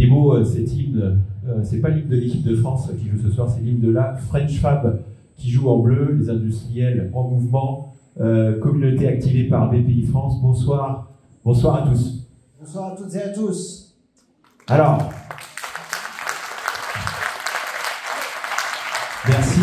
est beau cet hymne. C'est pas l'hymne de l'équipe de France qui joue ce soir, c'est l'hymne de la French Fab qui joue en bleu, les industriels en mouvement, communauté activée par BPI France. Bonsoir, bonsoir à tous. Bonsoir à toutes et à tous. Alors, merci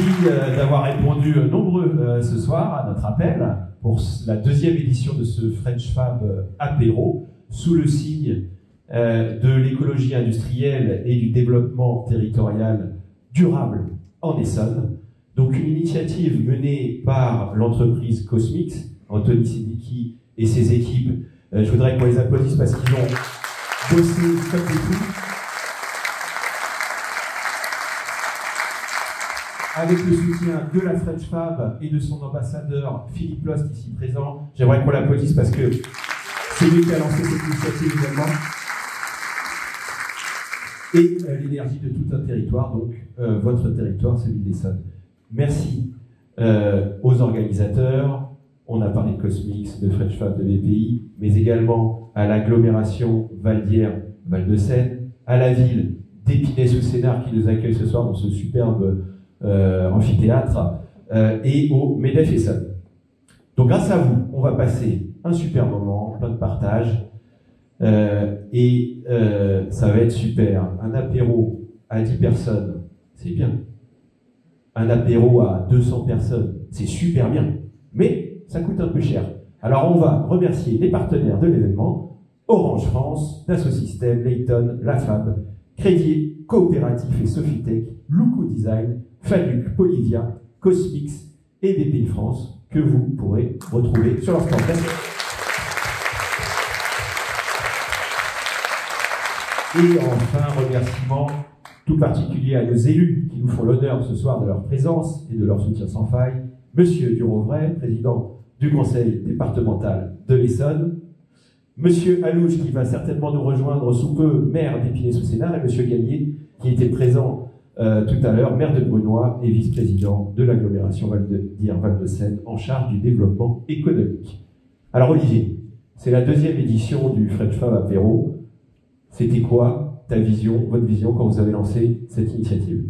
d'avoir répondu nombreux ce soir à notre appel pour la deuxième édition de ce French Fab apéro sous le signe de l'écologie industrielle et du développement territorial durable en Essonne. Donc une initiative menée par l'entreprise Cosmix, Anthony Siddiqui et ses équipes. Je voudrais qu'on les applaudisse parce qu'ils ont bossé comme des fous. Avec le soutien de la French Fab et de son ambassadeur Philippe Lost ici présent. J'aimerais qu'on l'applaudisse parce que c'est lui qui a lancé cette initiative également. Et l'énergie de tout un territoire, donc votre territoire, celui de l'Essonne. Merci aux organisateurs. On a parlé de Cosmix, de French Fab, de BPI, mais également à l'agglomération Valdière-Val-de-Seine, à la ville d'Épinay-sous-Sénart qui nous accueille ce soir dans ce superbe amphithéâtre, et au MEDEF Essonne. Donc grâce à vous, on va passer un super moment, plein de partage, et ça va être super. Un apéro à 10 personnes, c'est bien. Un apéro à 200 personnes, c'est super bien. Mais ça coûte un peu cher. Alors on va remercier les partenaires de l'événement, Orange France, Dassault Systèmes, Layton, La Fab, Crédit Coopératif et Sofitech, Luco Design, Fanuc, Polivia, Cosmix et BPI France, que vous pourrez retrouver sur leur stand. Et enfin, remerciement tout particulier à nos élus qui nous font l'honneur ce soir de leur présence et de leur soutien sans faille. Monsieur Durovray, président du conseil départemental de l'Essonne, Monsieur Alouche, qui va certainement nous rejoindre sous peu, maire d'Épinay-sous-Sénart, et Monsieur Gallier, qui était présent tout à l'heure, maire de Brunoy et vice-président de l'agglomération Val-de-Seine, en charge du développement économique. Alors Olivier, c'est la deuxième édition du French Fab Apéro. C'était quoi ta vision, votre vision, quand vous avez lancé cette initiative?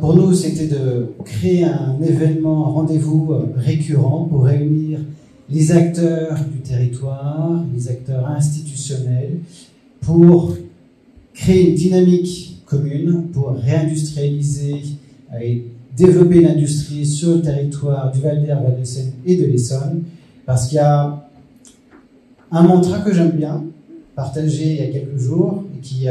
Pour nous, c'était de créer un événement, un rendez-vous récurrent pour réunir les acteurs du territoire, les acteurs institutionnels, pour créer une dynamique commune, pour réindustrialiser et développer l'industrie sur le territoire du Val-d'Air, Val-de-Seine et de l'Essonne, parce qu'il y a un mantra que j'aime bien, partagé il y a quelques jours, et qui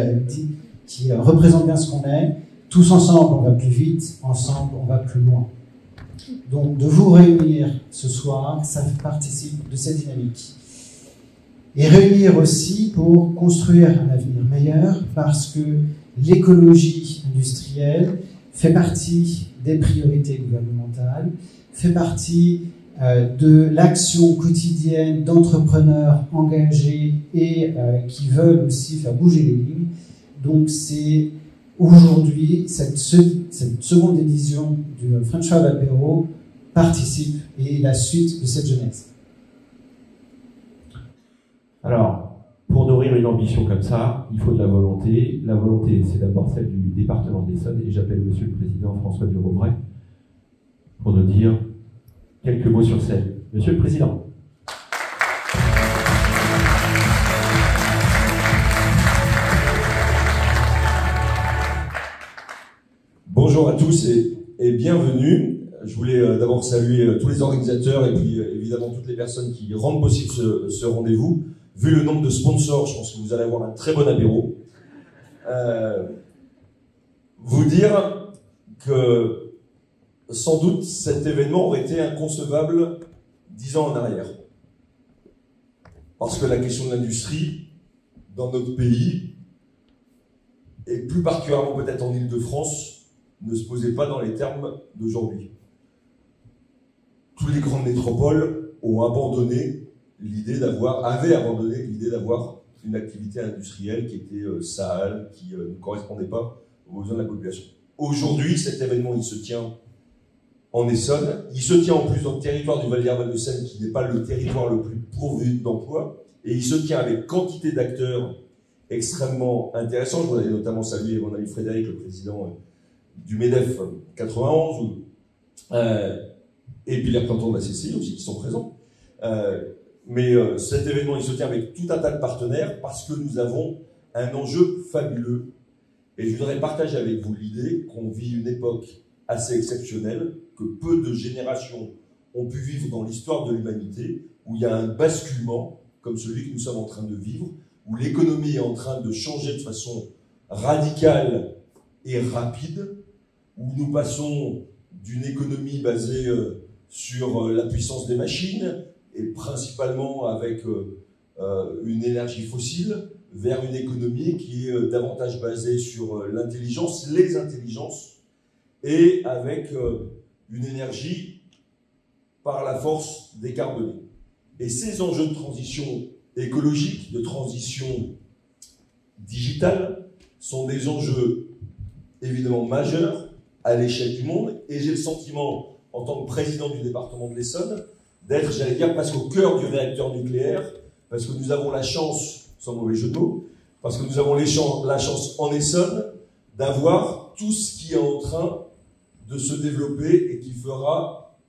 représente bien ce qu'on est. Tous ensemble, on va plus vite, ensemble, on va plus loin. Donc, de vous réunir ce soir, ça participe de cette dynamique. Et réunir aussi pour construire un avenir meilleur, parce que l'écologie industrielle fait partie des priorités gouvernementales, fait partie de l'action quotidienne d'entrepreneurs engagés et qui veulent aussi faire bouger les lignes. Donc, c'est aujourd'hui, cette seconde édition du French Fab Apéro participe et la suite de cette jeunesse. Alors, pour nourrir une ambition comme ça, il faut de la volonté. La volonté, c'est d'abord celle du département de l'Essonne, et j'appelle Monsieur le Président François Durovray pour nous dire quelques mots sur scène. Monsieur le Président. Bonjour à tous et bienvenue. Je voulais d'abord saluer tous les organisateurs et puis évidemment toutes les personnes qui rendent possible ce rendez-vous. Vu le nombre de sponsors, je pense que vous allez avoir un très bon apéro. Vous dire que sans doute cet événement aurait été inconcevable 10 ans en arrière. Parce que la question de l'industrie dans notre pays, et plus particulièrement peut-être en Île-de-France, ne se posait pas dans les termes d'aujourd'hui. Toutes les grandes métropoles avaient abandonné l'idée d'avoir une activité industrielle qui était sale, qui ne correspondait pas aux besoins de la population. Aujourd'hui, cet événement, il se tient en Essonne. Il se tient en plus dans le territoire du Val-d'Air, Val-de-Seine, qui n'est pas le territoire le plus pourvu d'emploi. Et il se tient avec quantité d'acteurs extrêmement intéressants. Je voudrais notamment saluer mon ami Frédéric, le président du MEDEF 91, et puis les représentants de la CCI aussi qui sont présents. Mais cet événement, il se tient avec tout un tas de partenaires parce que nous avons un enjeu fabuleux. Et je voudrais partager avec vous l'idée qu'on vit une époque assez exceptionnelle, que peu de générations ont pu vivre dans l'histoire de l'humanité, où il y a un basculement comme celui que nous sommes en train de vivre, où l'économie est en train de changer de façon radicale et rapide, où nous passons d'une économie basée sur la puissance des machines, et principalement avec une énergie fossile, vers une économie qui est davantage basée sur l'intelligence, les intelligences, et avec une énergie par la force décarbonée. Et ces enjeux de transition écologique, de transition digitale, sont des enjeux évidemment majeurs à l'échelle du monde, et j'ai le sentiment, en tant que président du département de l'Essonne, d'être, j'allais dire, presque au cœur du réacteur nucléaire, parce que nous avons la chance, sans mauvais jeu de mots, parce que nous avons la chance en Essonne d'avoir tout ce qui est en train de se développer et qui fera,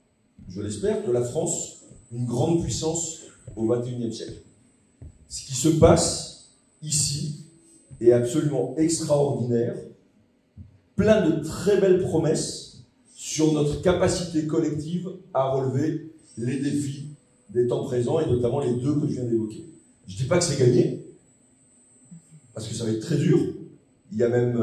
je l'espère, de la France une grande puissance au XXIe siècle. Ce qui se passe ici est absolument extraordinaire, plein de très belles promesses sur notre capacité collective à relever les défis des temps présents, et notamment les deux que je viens d'évoquer. Je ne dis pas que c'est gagné, parce que ça va être très dur. Il y a même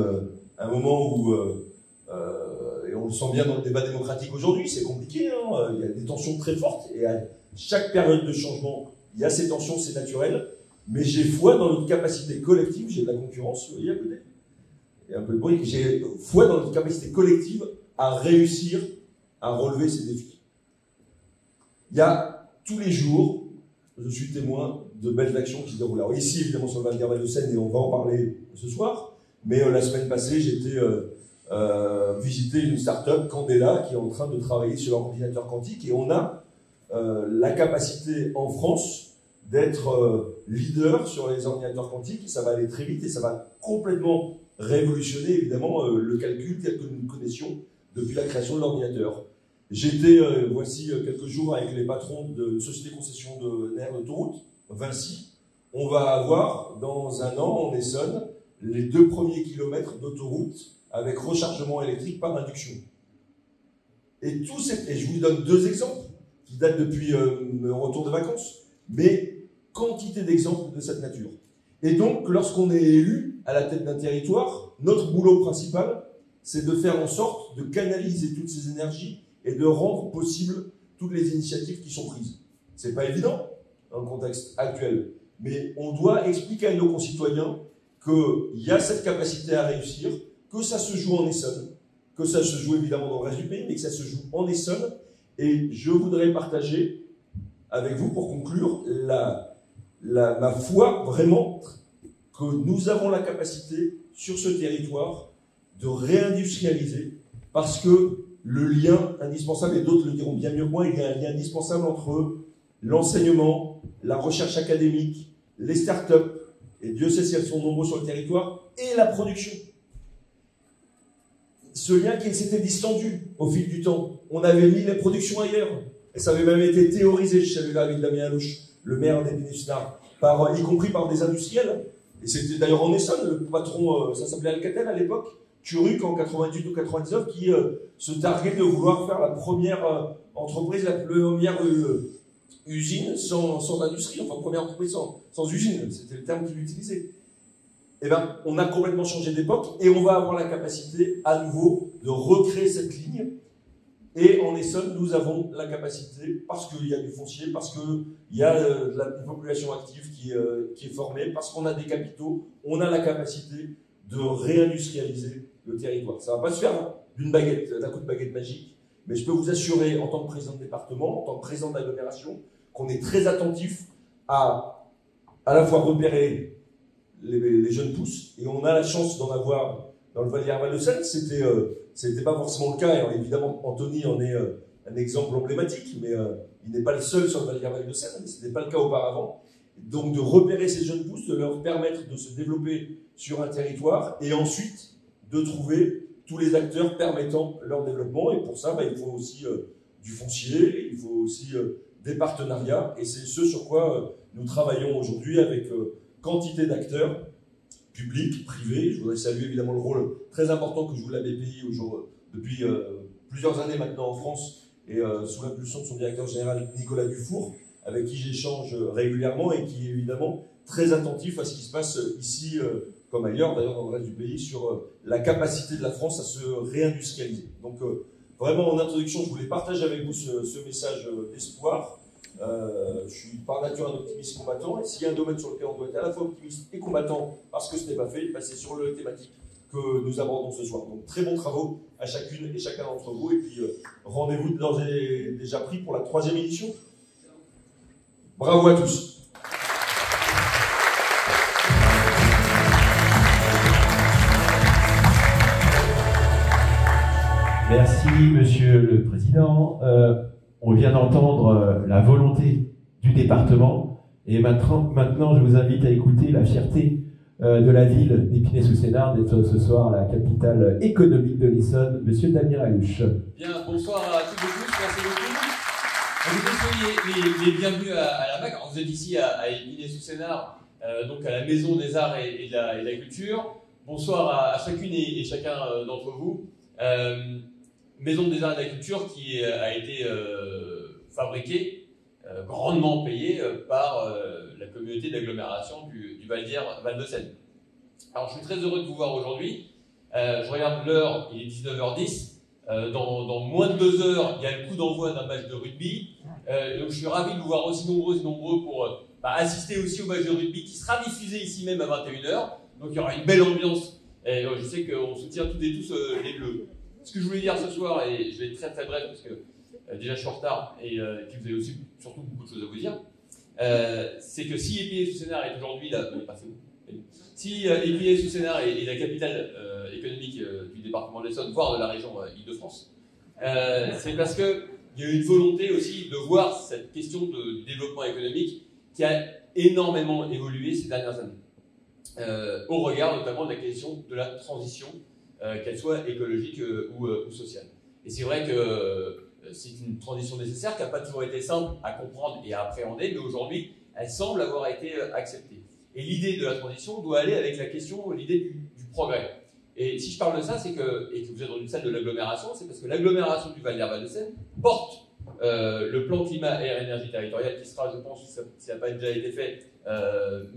un moment où, et on le sent bien dans le débat démocratique aujourd'hui, c'est compliqué, hein, il y a des tensions très fortes, et à chaque période de changement, il y a ces tensions, c'est naturel, mais j'ai foi dans notre capacité collective, j'ai de la concurrence, vous voyez à côté, et un peu de bruit, j'ai foi dans notre capacité collective à réussir à relever ces défis. Il y a tous les jours, je suis témoin de belles actions qui se déroulent. Alors ici, évidemment, sur le Val-d'Herval de Seine, et on va en parler ce soir, mais la semaine passée, j'ai été visiter une start-up, Candela, qui est en train de travailler sur leur ordinateur quantique, et on a la capacité en France d'être leader sur les ordinateurs quantiques, et ça va aller très vite, et ça va complètement révolutionner, évidemment, le calcul tel que nous le connaissions depuis la création de l'ordinateur. J'étais, voici quelques jours, avec les patrons de société concession de nerfs d'autoroute, Vinci. On va avoir, dans un an, en Essonne, les 2 premiers kilomètres d'autoroute avec rechargement électrique par induction. Et je vous donne 2 exemples qui datent depuis mon retour de vacances, mais quantité d'exemples de cette nature. Et donc, lorsqu'on est élu à la tête d'un territoire, notre boulot principal, c'est de faire en sorte de canaliser toutes ces énergies et de rendre possible toutes les initiatives qui sont prises. C'est pas évident dans le contexte actuel, mais on doit expliquer à nos concitoyens qu'il y a cette capacité à réussir, que ça se joue en Essonne, que ça se joue évidemment dans le reste du pays, mais que ça se joue en Essonne. Et je voudrais partager avec vous, pour conclure, ma foi vraiment que nous avons la capacité sur ce territoire de réindustrialiser, parce que le lien indispensable, et d'autres le diront bien mieux que moi, il y a un lien indispensable entre l'enseignement, la recherche académique, les start-up, et Dieu sait si elles sont nombreuses sur le territoire, et la production. Ce lien qui s'était distendu au fil du temps. On avait mis les productions ailleurs, et ça avait même été théorisé, je savais là avec Damien Alouche, le maire des Bénéficents, y compris par des industriels, et c'était d'ailleurs en Essonne, le patron, ça s'appelait Alcatel à l'époque, Turuk en 98 ou 99, qui se targuait de vouloir faire la première entreprise, la première usine sans industrie, enfin première entreprise sans usine, c'était le terme qu'il utilisait. Eh bien, on a complètement changé d'époque et on va avoir la capacité à nouveau de recréer cette ligne. Et en Essonne, nous avons la capacité, parce qu'il y a du foncier, parce qu'il y a une population active qui est formée, parce qu'on a des capitaux, on a la capacité de réindustrialiser le territoire. Ça ne va pas se faire d'un coup de baguette magique, mais je peux vous assurer, en tant que président de département, en tant que président d'agglomération, qu'on est très attentif à la fois repérer les jeunes pousses, et on a la chance d'en avoir dans le Val-d'Herval de Seine. C'était pas forcément le cas, et évidemment Anthony en est un exemple emblématique, mais il n'est pas le seul sur le Val-d'Herval de Seine, ce n'était pas le cas auparavant. donc de repérer ces jeunes pousses, de leur permettre de se développer sur un territoire et ensuite de trouver tous les acteurs permettant leur développement. Et pour ça, il faut aussi du foncier, il faut aussi des partenariats, et c'est ce sur quoi nous travaillons aujourd'hui avec quantité d'acteurs publics, privés. Je voudrais saluer évidemment le rôle très important que joue la BPI depuis plusieurs années maintenant en France, et sous l'impulsion de son directeur général Nicolas Dufour, avec qui j'échange régulièrement et qui est évidemment très attentif à ce qui se passe ici, comme ailleurs d'ailleurs dans le reste du pays, sur la capacité de la France à se réindustrialiser. Donc vraiment en introduction, je voulais partager avec vous ce message d'espoir. Je suis par nature un optimiste combattant, et s'il y a un domaine sur lequel on doit être à la fois optimiste et combattant parce que ce n'est pas fait, c'est sur le thématique que nous abordons ce soir. Donc très bons travaux à chacune et chacun d'entre vous, et puis rendez-vous d'ores et déjà pris pour la 3e édition. Bravo à tous. Merci, Monsieur le Président. On vient d'entendre la volonté du département, et maintenant je vous invite à écouter la fierté de la ville d'Épinay-sous-Sénard d'être ce soir la capitale économique de l'Essonne, Monsieur Damien Alouche. Bien, bonsoir à toutes et tous, merci beaucoup. Soyez les bienvenus à la MAC. Alors, vous êtes ici à Épinay-sous-Sénard, donc à la Maison des Arts et de la Culture. Bonsoir à chacune et chacun d'entre vous. Maison des Arts et de la Culture qui a été fabriquée, grandement payée par la communauté d'agglomération du Val de Seine. Alors je suis très heureux de vous voir aujourd'hui. Je regarde l'heure, il est 19h10. Dans moins de 2 heures, il y a le coup d'envoi d'un match de rugby. Donc je suis ravi de vous voir aussi nombreuses et nombreux pour assister aussi au match de rugby qui sera diffusé ici même à 21h. Donc il y aura une belle ambiance. Et je sais qu'on soutient toutes et tous les Bleus. Ce que je voulais dire ce soir, et je vais être très très bref parce que déjà je suis en retard et puis vous avez aussi surtout beaucoup de choses à vous dire, c'est que si Épinay-sous-Sénard est aujourd'hui là, si Épinay-sous-Sénard est la capitale économique du département de l'Essonne, voire de la région Île-de-France, c'est parce qu'il y a eu une volonté aussi de voir cette question de développement économique qui a énormément évolué ces dernières années, au regard notamment de la question de la transition, qu'elle soit écologique ou sociale. Et c'est vrai que c'est une transition nécessaire qui n'a pas toujours été simple à comprendre et à appréhender, mais aujourd'hui, elle semble avoir été acceptée. Et l'idée de la transition doit aller avec la question, l'idée du progrès. Et si je parle de ça, et que vous êtes dans une salle de l'agglomération, c'est parce que l'agglomération du Val de Seine porte le plan climat, air, énergie territoriale qui sera, je pense, si ça n'a pas déjà été fait,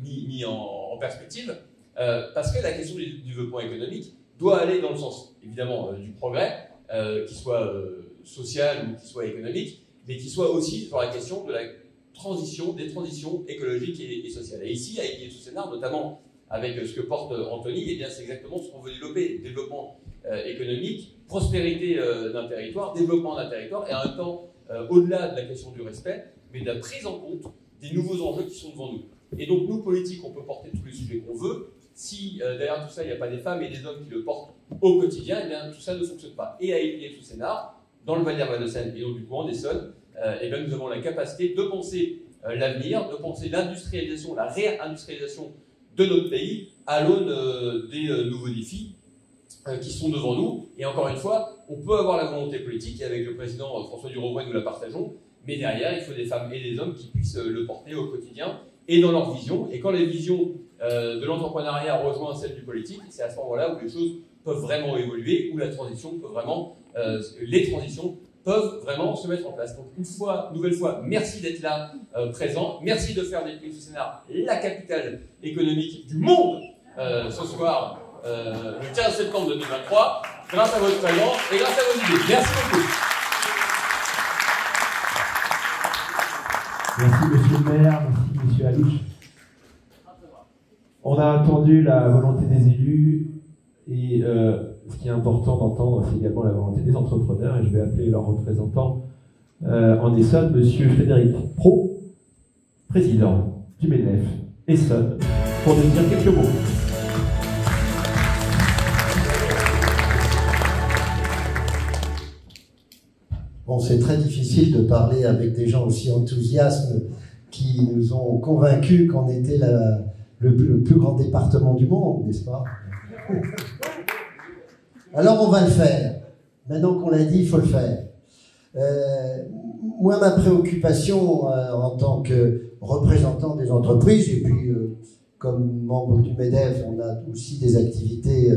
mis en perspective, parce que la question du développement économique doit aller dans le sens, évidemment, du progrès, qui soit social ou qui soit économique, mais qui soit aussi sur la question de la transition, des transitions écologiques et sociales. Et ici, à Épinay-sous-Sénard, notamment avec ce que porte Anthony, eh bien c'est exactement ce qu'on veut développer. Développement économique, prospérité d'un territoire, développement d'un territoire, et en même temps, au-delà de la question du respect, mais de la prise en compte des nouveaux enjeux qui sont devant nous. Et donc, nous, politiques, on peut porter tous les sujets qu'on veut. Si derrière tout ça, il n'y a pas des femmes et des hommes qui le portent au quotidien, eh bien tout ça ne fonctionne pas. Et à Épinay-sous-Sénard, dans le Val de Seine et donc du coup en Essonne, eh bien, nous avons la capacité de penser l'avenir, de penser l'industrialisation, la réindustrialisation de notre pays à l'aune des nouveaux défis qui sont devant nous. Et encore une fois, on peut avoir la volonté politique, et avec le président François Durovoy, nous la partageons, mais derrière, il faut des femmes et des hommes qui puissent le porter au quotidien et dans leur vision. Et quand les visions de l'entrepreneuriat rejoignent celles du politique, c'est à ce moment-là où les choses peuvent vraiment évoluer, où la transition peut vraiment, les transitions peuvent vraiment se mettre en place. Donc une nouvelle fois, merci d'être là, présent. Merci de faire d'Épinay-sous-Sénard la capitale économique du monde ce soir, le 15 septembre 2023, grâce à votre présence et grâce à vos idées. Merci beaucoup. Merci Monsieur le maire, merci Monsieur Alouche. On a entendu la volonté des élus et ce qui est important d'entendre, c'est également la volonté des entrepreneurs, et je vais appeler leur représentant en Essonne, Monsieur Frédéric Pro, président du MEDEF Essonne, pour nous dire quelques mots. Bon, c'est très difficile de parler avec des gens aussi enthousiastes qui nous ont convaincus qu'on était le plus grand département du monde, n'est-ce pas? Alors on va le faire. Maintenant qu'on l'a dit, il faut le faire. Moi, ma préoccupation en tant que représentant des entreprises, et puis comme membre du MEDEF, on a aussi des activités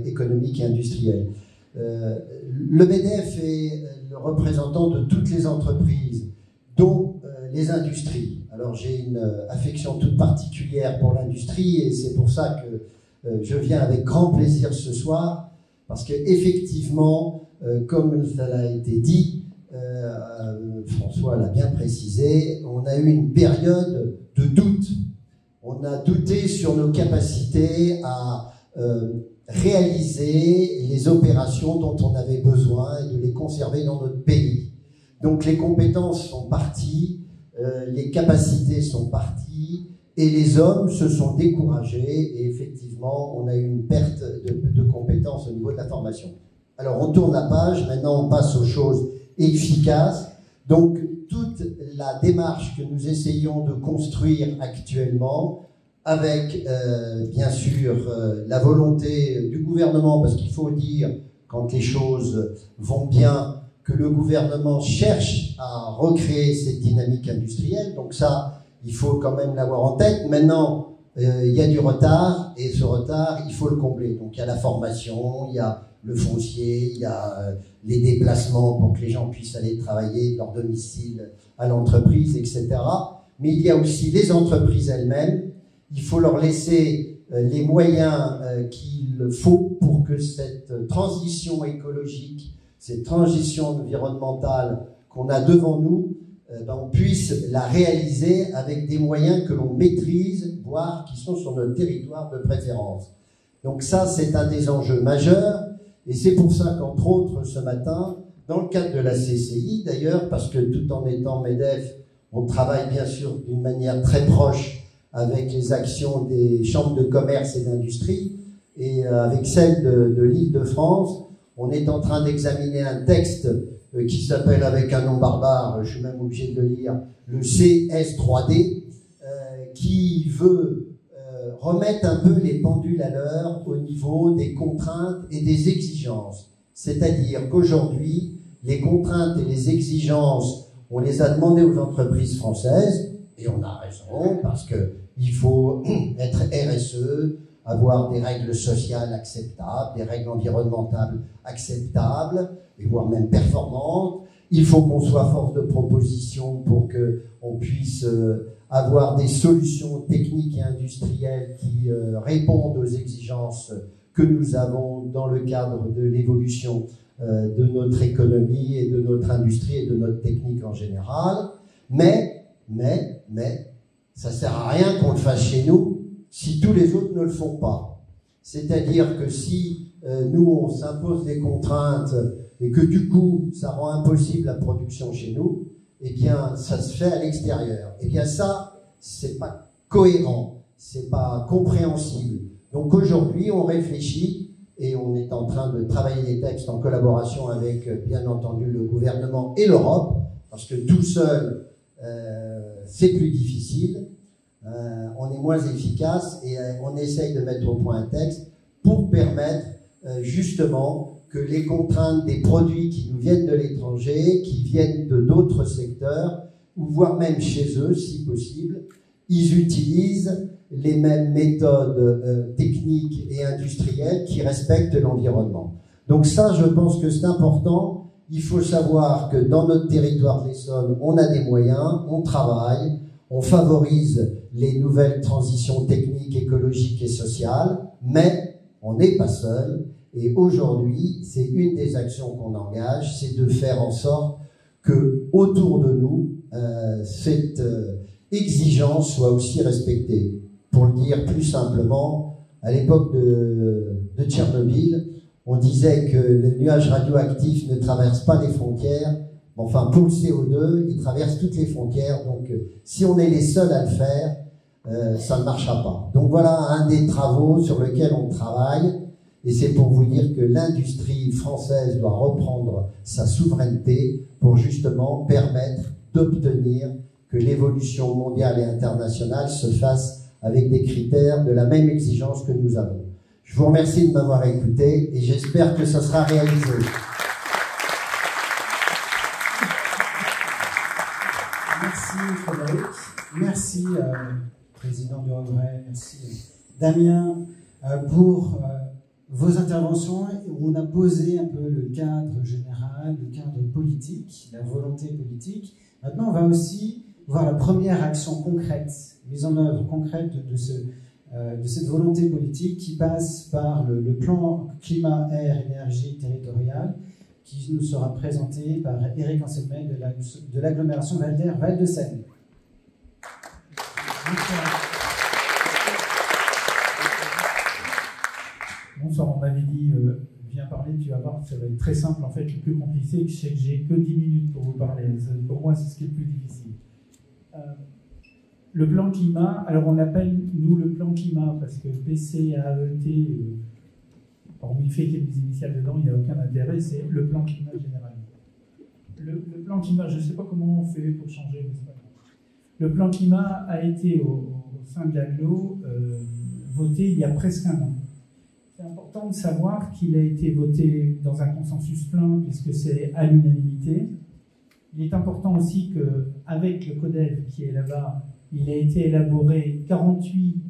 économiques et industrielles. Le MEDEF est le représentant de toutes les entreprises, dont les industries. Alors j'ai une affection toute particulière pour l'industrie et c'est pour ça que je viens avec grand plaisir ce soir, parce qu'effectivement, comme ça a été dit, François l'a bien précisé, on a eu une période de doute. On a douté sur nos capacités à réaliser les opérations dont on avait besoin et de les conserver dans notre pays. Donc les compétences sont parties, les capacités sont parties et les hommes se sont découragés et effectivement on a eu une perte de compétences au niveau de la formation. Alors on tourne la page, maintenant on passe aux choses efficaces. Donc toute la démarche que nous essayons de construire actuellement, avec bien sûr la volonté du gouvernement, parce qu'il faut dire, quand les choses vont bien, que le gouvernement cherche à recréer cette dynamique industrielle. Donc ça, il faut quand même l'avoir en tête. Maintenant, il y a du retard, et ce retard, il faut le combler. Donc il y a la formation, il y a le foncier, il y a les déplacements pour que les gens puissent aller travailler de leur domicile à l'entreprise, etc. Mais il y a aussi les entreprises elles-mêmes. Il faut leur laisser les moyens qu'il faut pour que cette transition écologique, cette transition environnementale qu'on a devant nous, on puisse la réaliser avec des moyens que l'on maîtrise, voire qui sont sur notre territoire de préférence. Donc ça, c'est un des enjeux majeurs. Et c'est pour ça qu'entre autres, ce matin, dans le cadre de la CCI, d'ailleurs, parce que tout en étant MEDEF, on travaille bien sûr d'une manière très proche avec les actions des chambres de commerce et d'industrie, et avec celle de l'Île-de-France, on est en train d'examiner un texte qui s'appelle, avec un nom barbare, je suis même obligé de le lire, le CS3D, qui veut remettre un peu les pendules à l'heure au niveau des contraintes et des exigences. C'est-à-dire qu'aujourd'hui, les contraintes et les exigences, on les a demandées aux entreprises françaises, et on a raison, parce qu'il faut être RSE, avoir des règles sociales acceptables, des règles environnementales acceptables, et voire même performantes. Il faut qu'on soit force de proposition pour qu'on puisse avoir des solutions techniques et industrielles qui répondent aux exigences que nous avons dans le cadre de l'évolution de notre économie et de notre industrie et de notre technique en général. Mais, ça ne sert à rien qu'on le fasse chez nous si tous les autres ne le font pas. C'est-à-dire que si nous, on s'impose des contraintes et que du coup, ça rend impossible la production chez nous, eh bien, ça se fait à l'extérieur. Eh bien, ça, c'est pas cohérent, c'est pas compréhensible. Donc aujourd'hui, on réfléchit et on est en train de travailler des textes en collaboration avec, bien entendu, le gouvernement et l'Europe, parce que tout seul, c'est plus difficile, on est moins efficace et on essaye de mettre au point un texte pour permettre justement que les contraintes des produits qui nous viennent de l'étranger, qui viennent de d'autres secteurs, ou voire même chez eux, si possible, ils utilisent les mêmes méthodes techniques et industrielles qui respectent l'environnement. Donc ça, je pense que c'est important. Il faut savoir que dans notre territoire de l'Essonne, on a des moyens, on travaille, on favorise les nouvelles transitions techniques, écologiques et sociales, mais on n'est pas seul. Et aujourd'hui, c'est une des actions qu'on engage, c'est de faire en sorte que autour de nous, cette exigence soit aussi respectée. Pour le dire plus simplement, à l'époque de Tchernobyl, on disait que le nuage radioactif ne traverse pas les frontières. Enfin, pour le CO2, il traverse toutes les frontières. Donc, si on est les seuls à le faire, ça ne marchera pas. Donc voilà un des travaux sur lesquels on travaille. Et c'est pour vous dire que l'industrie française doit reprendre sa souveraineté pour justement permettre d'obtenir que l'évolution mondiale et internationale se fasse avec des critères de la même exigence que nous avons. Je vous remercie de m'avoir écouté et j'espère que ça sera réalisé. Merci Frédéric, merci président du Regret, merci Damien pour vos interventions où on a posé un peu le cadre général, le cadre politique, la volonté politique. Maintenant, on va aussi voir la première action concrète, mise en œuvre concrète de cette volonté politique qui passe par le plan climat, air, énergie territorial qui nous sera présenté par Éric Anselmet de l'agglomération Val d'Air Val-de-Seine. Bonsoir, on m'avait dit, viens parler, tu vas voir, ça va être très simple. En fait, le plus compliqué, c'est que j'ai que 10 minutes pour vous parler. Pour moi, c'est ce qui est le plus difficile. Le plan climat, alors on l'appelle, nous, le plan climat, parce que PCAET, hormis le fait qu'il y ait des initiales dedans, il n'y a aucun intérêt, c'est le plan climat général. Le plan climat, je ne sais pas comment on fait pour changer, mais c'est pas grave. Le plan climat a été, au sein de l'AGLO, voté il y a presque un an. C'est important de savoir qu'il a été voté dans un consensus plein, puisque c'est à l'unanimité. Il est important aussi qu'avec le CODEV qui est là-bas, il a été élaboré 48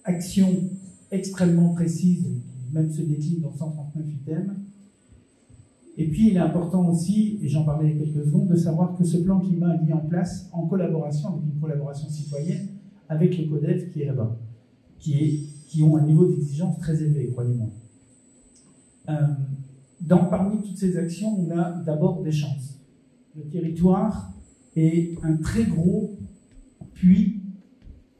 actions extrêmement précises, qui même se déclinent dans 139 items. Et puis, il est important aussi, et j'en parlais il y a quelques secondes, de savoir que ce plan climat est mis en place en collaboration, avec une collaboration citoyenne, avec le CODEV qui est là-bas, qui ont un niveau d'exigence très élevé, croyez-moi. Parmi toutes ces actions, on a d'abord des chances. Le territoire est un très gros puits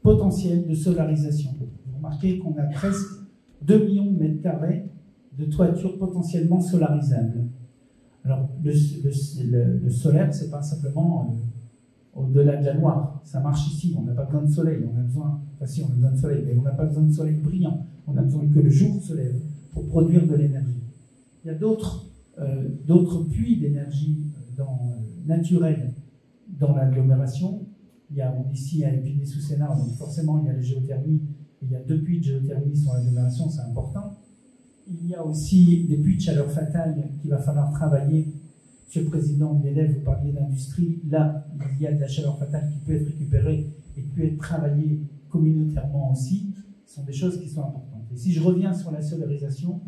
potentiel de solarisation. Vous remarquez qu'on a presque 2 millions de mètres carrés de toitures potentiellement solarisables. Alors, le solaire, c'est pas simplement au-delà de la Loire. Ça marche ici, on n'a pas besoin de soleil, on a besoin, enfin si, on a besoin de soleil, mais on n'a pas besoin de soleil brillant, on a besoin que le jour se lève pour produire de l'énergie. Il y a d'autres puits d'énergie naturelle dans l'agglomération. On est ici à Épinay-sous-Sénart, donc forcément il y a la géothermie, il y a 2 puits de géothermie sur l'agglomération, c'est important. Il y a aussi des puits de chaleur fatale qu'il va falloir travailler. Monsieur le Président de l'élève, vous parliez d'industrie. Là, il y a de la chaleur fatale qui peut être récupérée et qui peut être travaillée communautairement aussi. Ce sont des choses qui sont importantes. Et si je reviens sur la solarisation,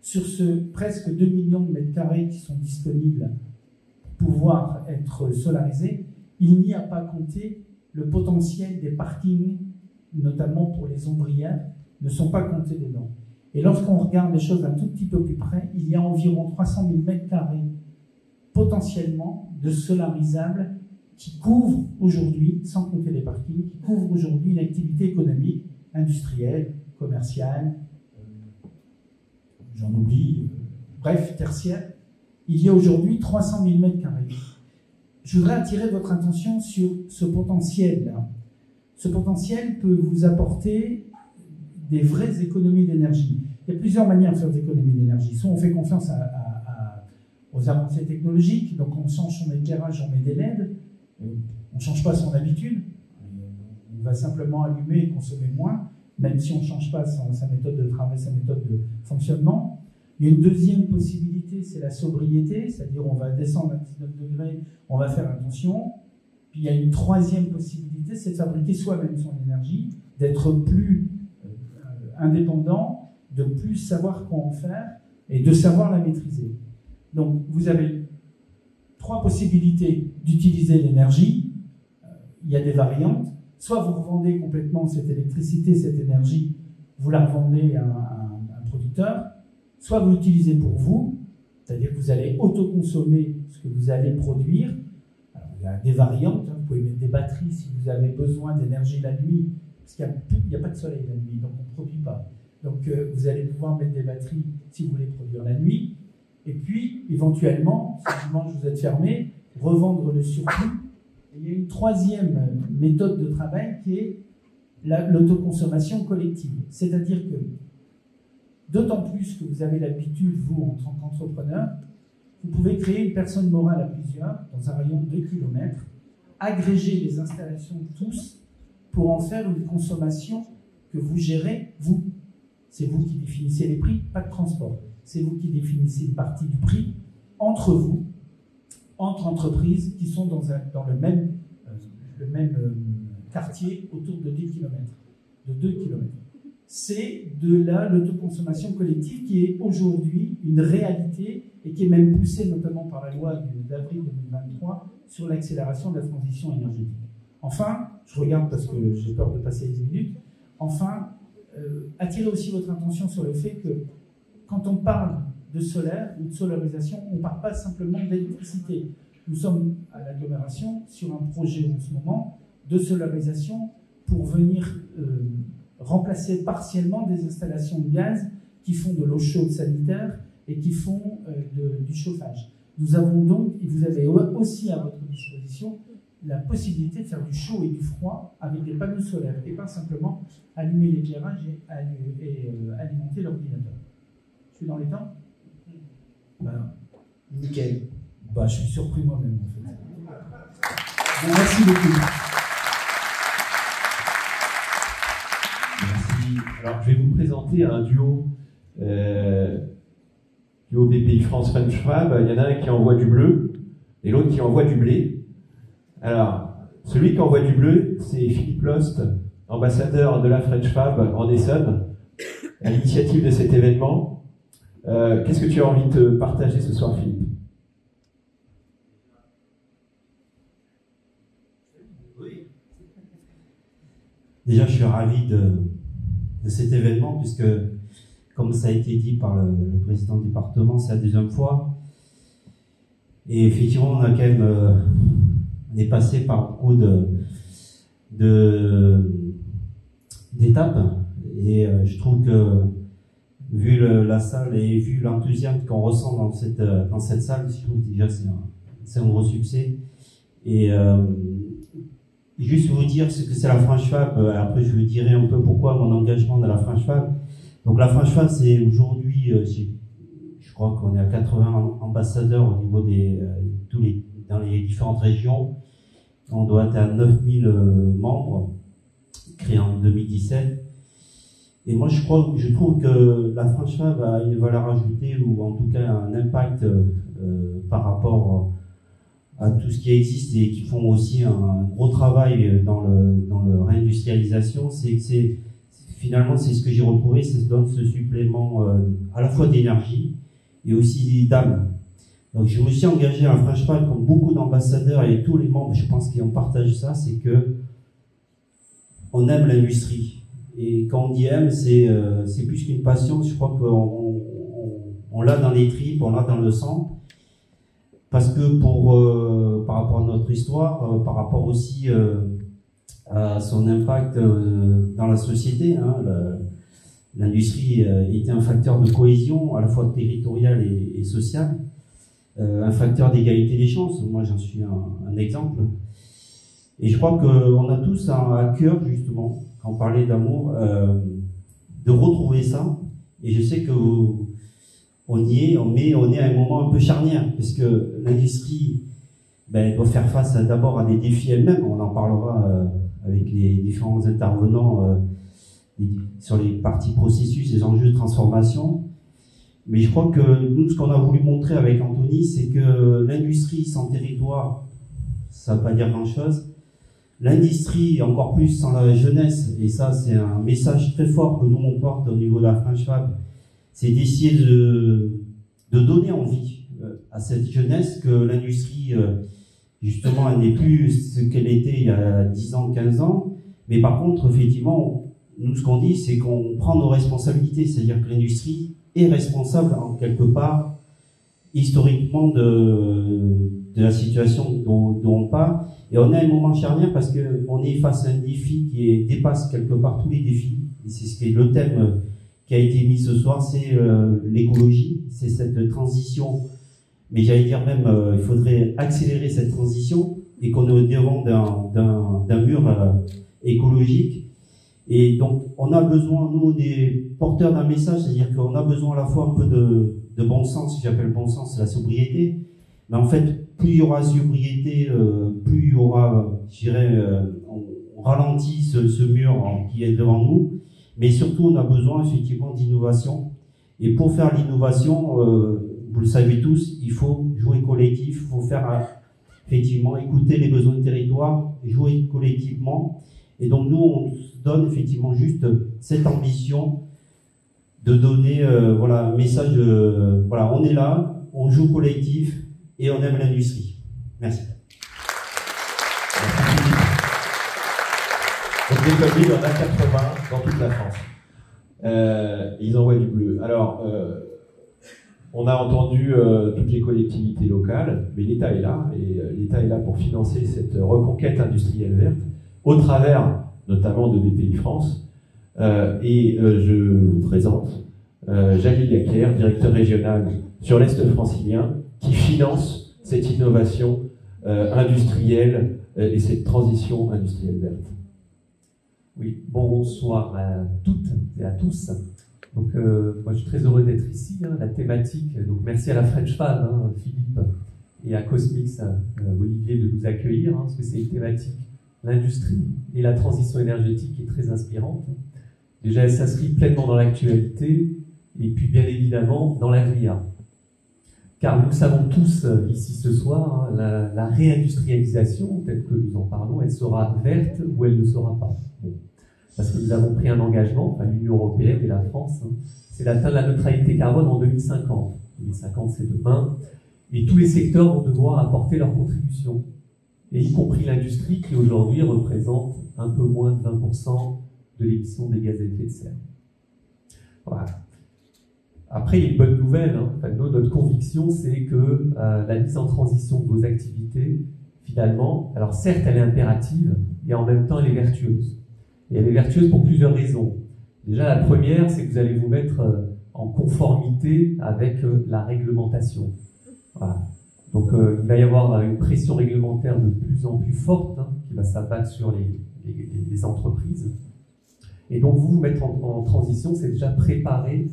sur ce presque 2 millions de mètres carrés qui sont disponibles pour pouvoir être solarisés, il n'y a pas compté le potentiel des parkings, notamment pour les ombrières, ne sont pas comptés dedans. Et lorsqu'on regarde les choses un tout petit peu plus près, il y a environ 300 000 mètres carrés potentiellement de solarisables qui couvrent aujourd'hui, sans compter les parkings, qui couvrent aujourd'hui une activité économique, industrielle, commerciale, j'en oublie, bref, tertiaire. Il y a aujourd'hui 300 000 mètres carrés. Je voudrais attirer votre attention sur ce potentiel-là. Ce potentiel peut vous apporter des vraies économies d'énergie. Il y a plusieurs manières de faire des économies d'énergie. Soit on fait confiance aux avancées technologiques, donc on change son éclairage, on met des LED, on ne change pas son habitude, on va simplement allumer et consommer moins, même si on ne change pas sa méthode de travail, sa méthode de fonctionnement. Il y a une deuxième possibilité, c'est la sobriété, c'est-à-dire on va descendre à 19 degrés, on va faire attention. Puis il y a une troisième possibilité, c'est de fabriquer soi-même son énergie, d'être plus indépendant, de plus savoir quoi en faire et de savoir la maîtriser. Donc vous avez 3 possibilités d'utiliser l'énergie. Il y a des variantes. Soit vous revendez complètement cette électricité, cette énergie, vous la revendez à un producteur, soit vous l'utilisez pour vous, c'est-à-dire que vous allez autoconsommer ce que vous allez produire. Alors, il y a des variantes, vous pouvez mettre des batteries si vous avez besoin d'énergie la nuit, parce qu'il n'y a pas de soleil la nuit, donc on ne produit pas. Donc vous allez pouvoir mettre des batteries si vous voulez produire la nuit, et puis éventuellement, si dimanche vous êtes fermé, revendre le surplus. Et il y a une troisième méthode de travail qui est l'autoconsommation collective. C'est-à-dire que, d'autant plus que vous avez l'habitude, vous, en tant qu'entrepreneur, vous pouvez créer une personne morale à plusieurs, dans un rayon de 2 km, agréger les installations de tous pour en faire une consommation que vous gérez, vous. C'est vous qui définissez les prix, pas de transport. C'est vous qui définissez une partie du prix entre vous, entre entreprises qui sont dans le même quartier autour de 10 km, de 2 km. C'est de là l'autoconsommation collective qui est aujourd'hui une réalité et qui est même poussée notamment par la loi d'avril 2023 sur l'accélération de la transition énergétique. Enfin, je regarde parce que j'ai peur de passer les 10 minutes, enfin, attirer aussi votre attention sur le fait que quand on parle de solaire ou de solarisation, on ne parle pas simplement d'électricité. Nous sommes à l'agglomération sur un projet en ce moment de solarisation pour venir remplacer partiellement des installations de gaz qui font de l'eau chaude sanitaire et qui font du chauffage. Nous avons donc, et vous avez aussi à votre disposition, la possibilité de faire du chaud et du froid avec des panneaux solaires et pas simplement allumer l'éclairage et alimenter l'ordinateur. Je suis dans les temps ? Ben, nickel. Bah, je suis surpris moi-même en fait. Bon, merci beaucoup. Merci. Alors, je vais vous présenter un duo BPI France French Fab. Il y en a un qui envoie du bleu et l'autre qui envoie du blé. Alors, celui qui envoie du bleu, c'est Philippe Lost, ambassadeur de la French Fab en Essonne, à l'initiative de cet événement. Qu'est-ce que tu as envie de partager ce soir, Philippe ? Oui. Déjà, je suis ravi de cet événement, puisque, comme ça a été dit par le président du département, c'est la deuxième fois. Et effectivement, on a quand même... on est passé par beaucoup d'étapes. Et je trouve que, vu la salle et vu l'enthousiasme qu'on ressent dans cette salle, je trouve déjà que c'est un gros succès. Et juste vous dire ce que c'est la French Fab, après je vous dirai un peu pourquoi mon engagement dans la French Fab. Donc la French Fab, c'est aujourd'hui, je crois qu'on est à 80 ambassadeurs au niveau dans les différentes régions. On doit être à 9000 membres, créés en 2017. Et moi, je trouve que la French Fab a une valeur ajoutée, ou en tout cas un impact par rapport à tout ce qui existe, et qui font aussi un gros travail dans leur réindustrialisation. Finalement, c'est ce que j'ai retrouvé, c'est donne ce supplément à la fois d'énergie et aussi d'âme. Donc je me suis engagé à la French Fab, comme beaucoup d'ambassadeurs et tous les membres, je pense qu'ils ont partagé ça, c'est que on aime l'industrie. Et quand on dit aime, c'est plus qu'une passion, je crois qu'on l'a dans les tripes, on l'a dans le sang. Parce que par rapport à notre histoire, par rapport aussi à son impact dans la société, hein, l'industrie était un facteur de cohésion, à la fois territoriale et sociale. Un facteur d'égalité des chances, moi j'en suis un exemple. Et je crois qu'on a tous à cœur, justement, quand on parlait d'amour, de retrouver ça. Et je sais que on est à un moment un peu charnière, puisque l'industrie doit faire face d'abord à des défis elle-même. On en parlera avec les différents intervenants sur les parties processus, les enjeux de transformation. Mais je crois que nous, ce qu'on a voulu montrer avec Anthony, c'est que l'industrie sans territoire, ça ne veut pas dire grand-chose. L'industrie, encore plus sans la jeunesse, et ça c'est un message très fort que nous on porte au niveau de la French Fab, c'est d'essayer de donner envie à cette jeunesse que l'industrie, justement, elle n'est plus ce qu'elle était il y a 10 ans, 15 ans. Mais par contre, effectivement, nous ce qu'on dit, c'est qu'on prend nos responsabilités, c'est-à-dire que l'industrie est responsable en quelque part historiquement de la situation dont on parle, et on est à un moment charnière parce que on est face à un défi qui dépasse quelque part tous les défis, et c'est ce qui est le thème qui a été mis ce soir, c'est l'écologie, c'est cette transition, mais j'allais dire même il faudrait accélérer cette transition, et qu'on est au devant d'un mur écologique. Et donc, on a besoin, nous, des porteurs d'un message, c'est-à-dire qu'on a besoin à la fois un peu de bon sens, si j'appelle bon sens, c'est la sobriété, Mais en fait, plus il y aura sobriété, plus il y aura, je dirais, on ralentit ce mur qui est devant nous. Mais surtout, on a besoin effectivement d'innovation. Et pour faire l'innovation, vous le savez tous, il faut jouer collectif, il faut faire effectivement écouter les besoins du territoire, jouer collectivement. Et donc nous, on se donne effectivement juste cette ambition de donner voilà, un message, voilà, on est là, on joue collectif et on aime l'industrie. Merci. Donc des communes, il y en a 80 dans toute la France. Ils envoient du bleu. Alors, on a entendu toutes les collectivités locales, mais l'État est là, et l'État est là pour financer cette reconquête industrielle verte, au travers notamment de BPI-France. Je vous présente Jalil Yaker, directeur régional sur l'Est francilien, qui finance cette innovation industrielle et cette transition industrielle verte. Oui, bonsoir à toutes et à tous. Donc, moi, je suis très heureux d'être ici. La thématique, donc merci à la French Fab, Philippe, et à Cosmix, Olivier, de nous accueillir, parce que c'est une thématique, l'industrie et la transition énergétique, qui est très inspirante. Déjà, elle s'inscrit pleinement dans l'actualité, et puis bien évidemment dans l'avenir. Car nous savons tous ici ce soir, la réindustrialisation, telle que nous en parlons, elle sera verte ou elle ne sera pas. Bon. Parce que nous avons pris un engagement, enfin l'Union européenne et la France, c'est d'atteindre la neutralité carbone en 2050. 2050, c'est demain. Et tous les secteurs vont devoir apporter leur contribution. Et y compris l'industrie qui aujourd'hui représente un peu moins de 20% de l'émission des gaz à effet de serre. Voilà. Après, il y a une bonne nouvelle. Enfin, notre conviction, c'est que la mise en transition de vos activités, finalement, alors certes, elle est impérative, et en même temps, elle est vertueuse. Et elle est vertueuse pour plusieurs raisons. Déjà, la première, c'est que vous allez vous mettre en conformité avec la réglementation. Voilà. Donc, il va y avoir une pression réglementaire de plus en plus forte qui va s'abattre sur les entreprises. Et donc, vous mettre en transition, c'est déjà préparer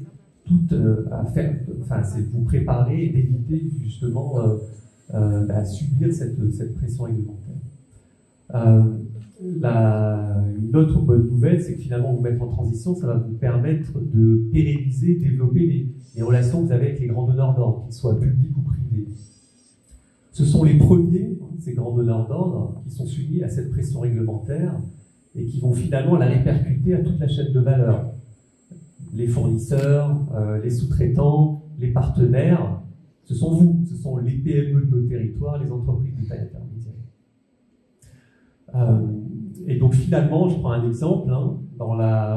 à faire, enfin, c'est vous préparer et d'éviter justement à subir cette pression réglementaire. Une autre bonne nouvelle, c'est que finalement vous mettre en transition, ça va vous permettre de pérenniser, développer les relations que vous avez avec les grands donneurs d'ordre, qu'ils soient publics ou privés. Ce sont les premiers, ces grands donneurs d'ordre, qui sont soumis à cette pression réglementaire et qui vont finalement la répercuter à toute la chaîne de valeur. Les fournisseurs, les sous-traitants, les partenaires, ce sont vous, ce sont les PME de nos territoires, les entreprises de taille intermédiaire. Et donc finalement, je prends un exemple,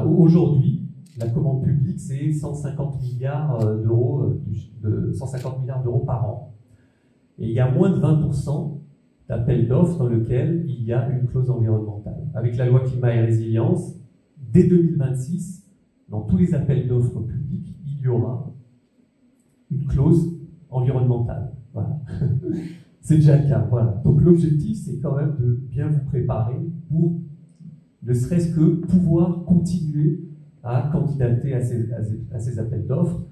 aujourd'hui, la commande publique, c'est 150 milliards d'euros par an. Et il y a moins de 20% d'appels d'offres dans lesquels il y a une clause environnementale. Avec la loi climat et résilience, dès 2026, dans tous les appels d'offres publics, il y aura une clause environnementale. Voilà. C'est déjà le cas. Voilà. Donc l'objectif, c'est quand même de bien vous préparer pour, ne serait-ce que pouvoir continuer à candidater à ces appels d'offres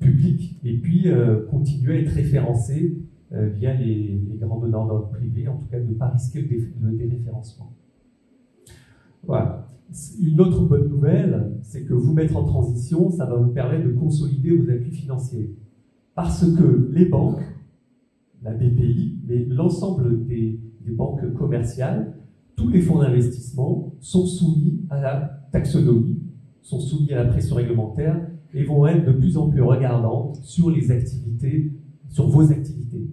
publics et puis continuer à être référencé via les grands donneurs d'ordre privés, en tout cas de ne pas risquer le déréférencement. Voilà. Une autre bonne nouvelle, c'est que vous mettre en transition, ça va vous permettre de consolider vos appuis financiers. Parce que les banques, la BPI, mais l'ensemble des banques commerciales, tous les fonds d'investissement sont soumis à la taxonomie, sont soumis à la pression réglementaire et vont être de plus en plus regardantes sur les activités, sur vos activités.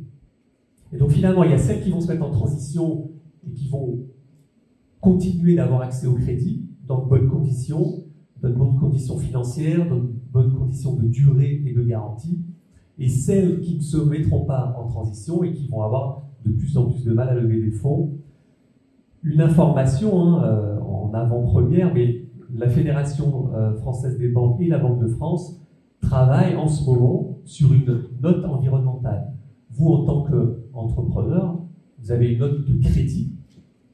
Et donc finalement, il y a celles qui vont se mettre en transition et qui vont continuer d'avoir accès au crédit dans de bonnes conditions financières, dans de bonnes conditions de durée et de garantie, et celles qui ne se mettront pas en transition et qui vont avoir de plus en plus de mal à lever des fonds. Une information en avant-première, mais la Fédération française des banques et la Banque de France travaillent en ce moment sur une note environnementale. Vous, en tant qu'entrepreneur, vous avez une note de crédit.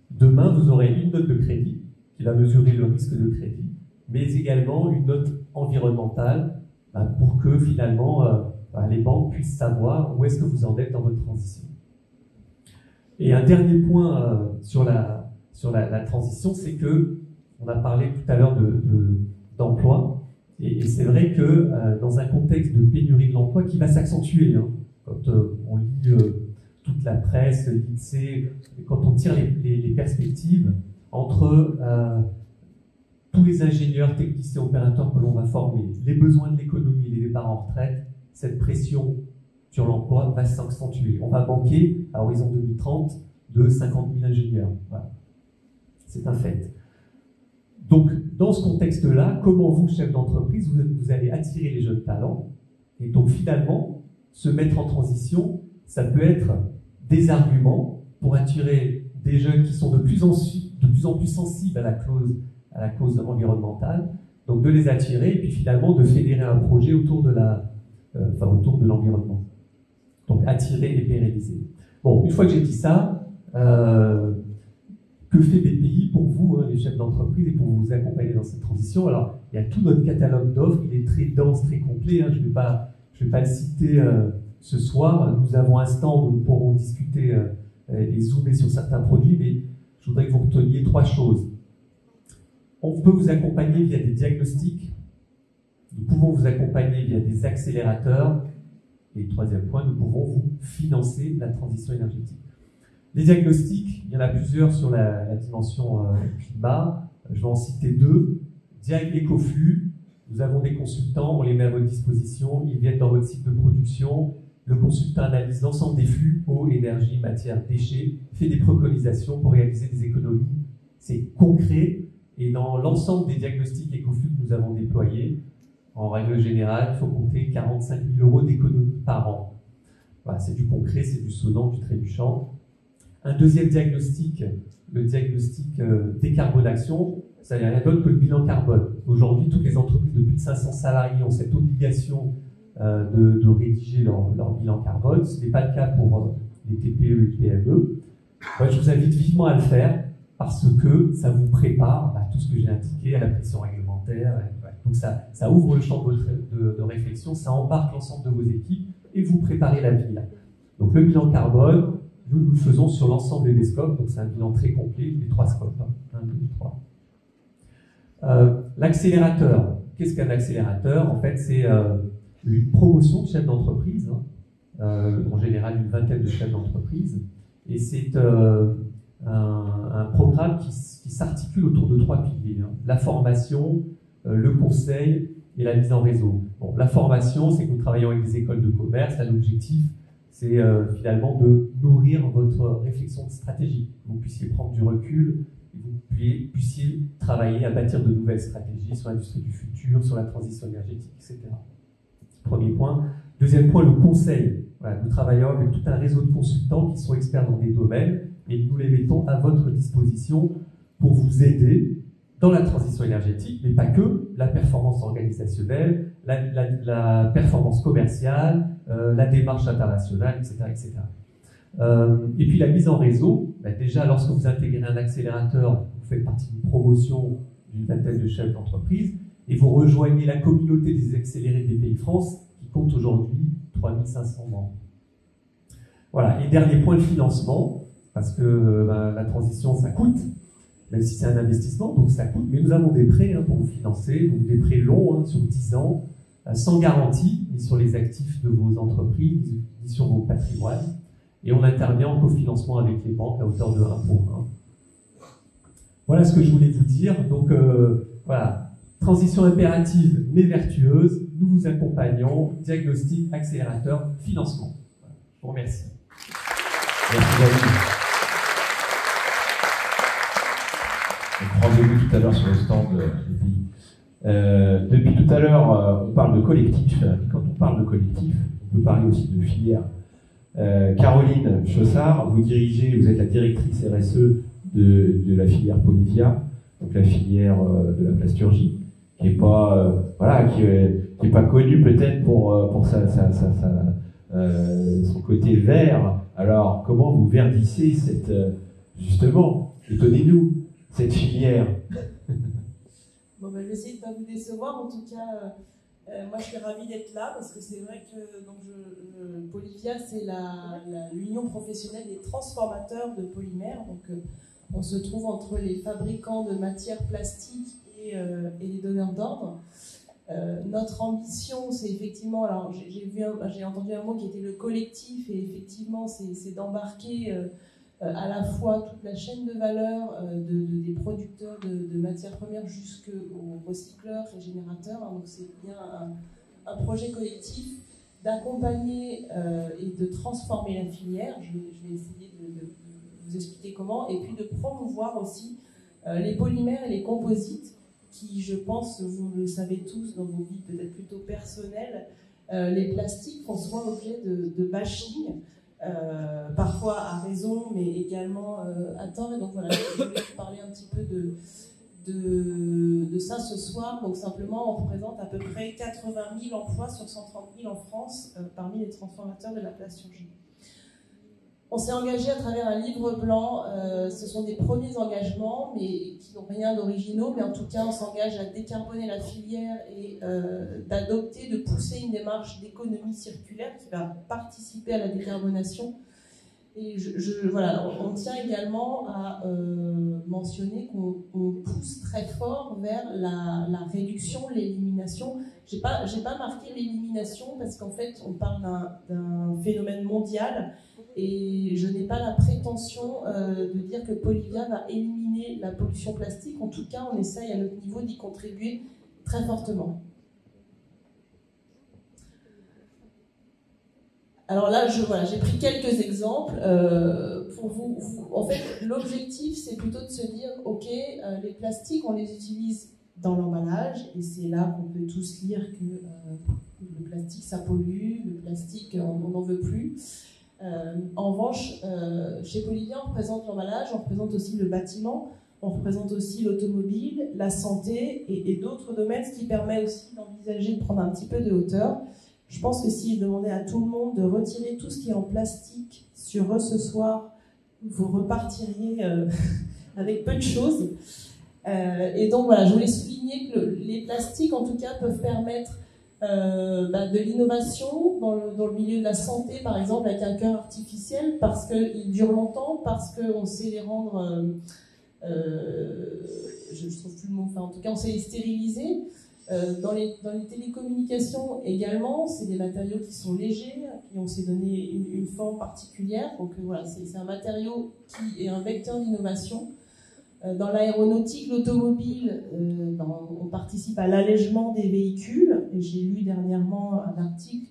Demain, vous aurez une note de crédit qui va mesurer le risque de crédit, mais également une note environnementale pour que finalement les banques puissent savoir où est-ce que vous en êtes dans votre transition. Et un dernier point sur la transition, c'est que on a parlé tout à l'heure d'emploi, et c'est vrai que dans un contexte de pénurie de l'emploi qui va s'accentuer, hein, quand on lit toute la presse, l'INSEE, quand on tire les perspectives entre tous les ingénieurs, techniciens, opérateurs que l'on va former, les besoins de l'économie, les départs en retraite, cette pression sur l'emploi va s'accentuer. On va manquer, à horizon 2030, de 50 000 ingénieurs. Voilà. C'est un fait. Donc, dans ce contexte-là, comment vous, chef d'entreprise, vous allez attirer les jeunes talents? Et donc, finalement, se mettre en transition, ça peut être des arguments pour attirer des jeunes qui sont de plus en plus sensibles à la cause environnementale, donc de les attirer et puis finalement de fédérer un projet autour de l'environnement. Donc attirer et pérenniser. Bon, une fois que j'ai dit ça, que fait BPI pour vous, les chefs d'entreprise, et pour vous accompagner dans cette transition? Alors, il y a tout notre catalogue d'offres, il est très dense, très complet, hein, je vais pas le citer ce soir. Nous avons un stand où nous pourrons discuter et zoomer sur certains produits, mais je voudrais que vous reteniez 3 choses. On peut vous accompagner via des diagnostics, nous pouvons vous accompagner via des accélérateurs, et 3e point, nous pouvons vous financer la transition énergétique. Les diagnostics, il y en a plusieurs sur la dimension climat, je vais en citer 2. Diag Ecoflux, nous avons des consultants, on les met à votre disposition, ils viennent dans votre site de production, le consultant analyse l'ensemble des flux, eau, énergie, matière, déchets, fait des préconisations pour réaliser des économies. C'est concret, et dans l'ensemble des diagnostics Ecoflux que nous avons déployés, en règle générale, il faut compter 45 000 € d'économies par an. Voilà, c'est du concret, c'est du sonnant, du trébuchant. Un deuxième diagnostic, le diagnostic décarbonation, ça n'est rien d'autre que le bilan carbone. Aujourd'hui, toutes les entreprises de plus de 500 salariés ont cette obligation de rédiger leur bilan carbone. Ce n'est pas le cas pour les TPE et les PME. Moi, je vous invite vivement à le faire parce que ça vous prépare à tout ce que j'ai indiqué, à la pression réglementaire. Donc ça ouvre le champ de réflexion, ça embarque l'ensemble de vos équipes et vous préparez l'avenir. Donc le bilan carbone, nous le faisons sur l'ensemble des scopes, donc c'est un bilan très complet, les 3 scopes, 1, 2, 3. L'accélérateur, qu'est-ce qu'un accélérateur? En fait, c'est une promotion de chefs d'entreprise, en général une vingtaine de chefs d'entreprise, et c'est un programme qui s'articule autour de 3 piliers, hein. La formation, le conseil et la mise en réseau. Bon, la formation, c'est que nous travaillons avec des écoles de commerce, là l'objectif, c'est finalement de nourrir votre réflexion stratégique, que vous puissiez prendre du recul, et vous puissiez travailler à bâtir de nouvelles stratégies sur l'industrie du futur, sur la transition énergétique, etc. Premier point. Deuxième point, le conseil. Voilà, nous travaillons avec tout un réseau de consultants qui sont experts dans des domaines et nous les mettons à votre disposition pour vous aider dans la transition énergétique, mais pas que, la performance organisationnelle, la performance commerciale, la démarche internationale, etc. etc. Et puis la mise en réseau, déjà lorsque vous intégrez un accélérateur, vous faites partie d'une promotion d'une vingtaine de chefs d'entreprise et vous rejoignez la communauté des accélérés des BPI France qui compte aujourd'hui 3500 membres. Voilà, et dernier point, le financement, parce que la transition ça coûte, même si c'est un investissement, donc ça coûte, mais nous avons des prêts pour vous financer, donc des prêts longs sur 10 ans, sans garantie, ni sur les actifs de vos entreprises, ni sur vos patrimoines. Et on intervient en cofinancement avec les banques à hauteur de 1 pour 1. Voilà ce que je voulais vous dire. Donc voilà, transition impérative mais vertueuse, nous vous accompagnons, diagnostic, accélérateur, financement. Voilà. Je vous remercie. Merci David. Donc rendez-vous tout à l'heure sur le stand depuis tout à l'heure, on parle de collectif. Et quand on parle de collectif, on peut parler aussi de filière. Caroline Chaussard, vous êtes la directrice RSE de la filière Polyvia, donc la filière de la plasturgie, qui est pas qui est pas connue peut-être pour son côté vert. Alors comment vous verdissez justement, étonnez-nous, cette filière? Bon, je vais essayer de ne pas vous décevoir. En tout cas, Moi, je suis ravie d'être là parce que c'est vrai que donc Polyvia, c'est l'union professionnelle des transformateurs de polymères. Donc, on se trouve entre les fabricants de matières plastiques et les donneurs d'ordre. Notre ambition, c'est effectivement, alors j'ai entendu un mot qui était le collectif, et effectivement, c'est d'embarquer à la fois toute la chaîne de valeur des producteurs de matières premières jusqu'aux recycleurs, régénérateurs. Donc c'est bien un projet collectif d'accompagner et de transformer la filière. Je vais essayer de vous expliquer comment, et puis de promouvoir aussi les polymères et les composites qui, je pense, vous le savez tous dans vos vies peut-être plutôt personnelles, les plastiques font souvent l'objet de bashing. Parfois à raison, mais également à tort. Et donc voilà, je voulais vous parler un petit peu de ça ce soir. Donc simplement, on représente à peu près 80 000 emplois sur 130 000 en France parmi les transformateurs de la plasturgie. On s'est engagé à travers un livre blanc. Ce sont des premiers engagements, mais qui n'ont rien d'originaux. Mais en tout cas, on s'engage à décarboner la filière et d'adopter, de pousser une démarche d'économie circulaire qui va participer à la décarbonation. Et voilà, on tient également à mentionner qu'on pousse très fort vers la réduction, l'élimination. J'ai pas marqué l'élimination parce qu'en fait, on parle d'un phénomène mondial. Et je n'ai pas la prétention de dire que Polyvia va éliminer la pollution plastique. En tout cas, on essaye à notre niveau d'y contribuer très fortement. Alors là, j'ai pris quelques exemples pour vous. En fait, l'objectif, c'est plutôt de se dire, ok, les plastiques, on les utilise dans l'emballage, et c'est là qu'on peut tous lire que le plastique, ça pollue, le plastique, on n'en veut plus. En revanche, chez Polyvia, on représente l'emballage, on représente aussi le bâtiment, on représente aussi l'automobile, la santé et d'autres domaines, ce qui permet aussi d'envisager de prendre un petit peu de hauteur. Je pense que si je demandais à tout le monde de retirer tout ce qui est en plastique sur eux ce soir, vous repartiriez avec peu de choses. Et donc voilà, je voulais souligner que les plastiques, en tout cas, peuvent permettre de l'innovation dans le milieu de la santé, par exemple, avec un cœur artificiel, parce qu'ils durent longtemps, parce qu'on sait les rendre, je trouve plus le mot, enfin en tout cas on sait les stériliser. Dans les télécommunications également, c'est des matériaux qui sont légers, qui on s'est donné une forme particulière, donc voilà, c'est un matériau qui est un vecteur d'innovation. Dans l'aéronautique, l'automobile, on participe à l'allègement des véhicules. Et j'ai lu dernièrement un article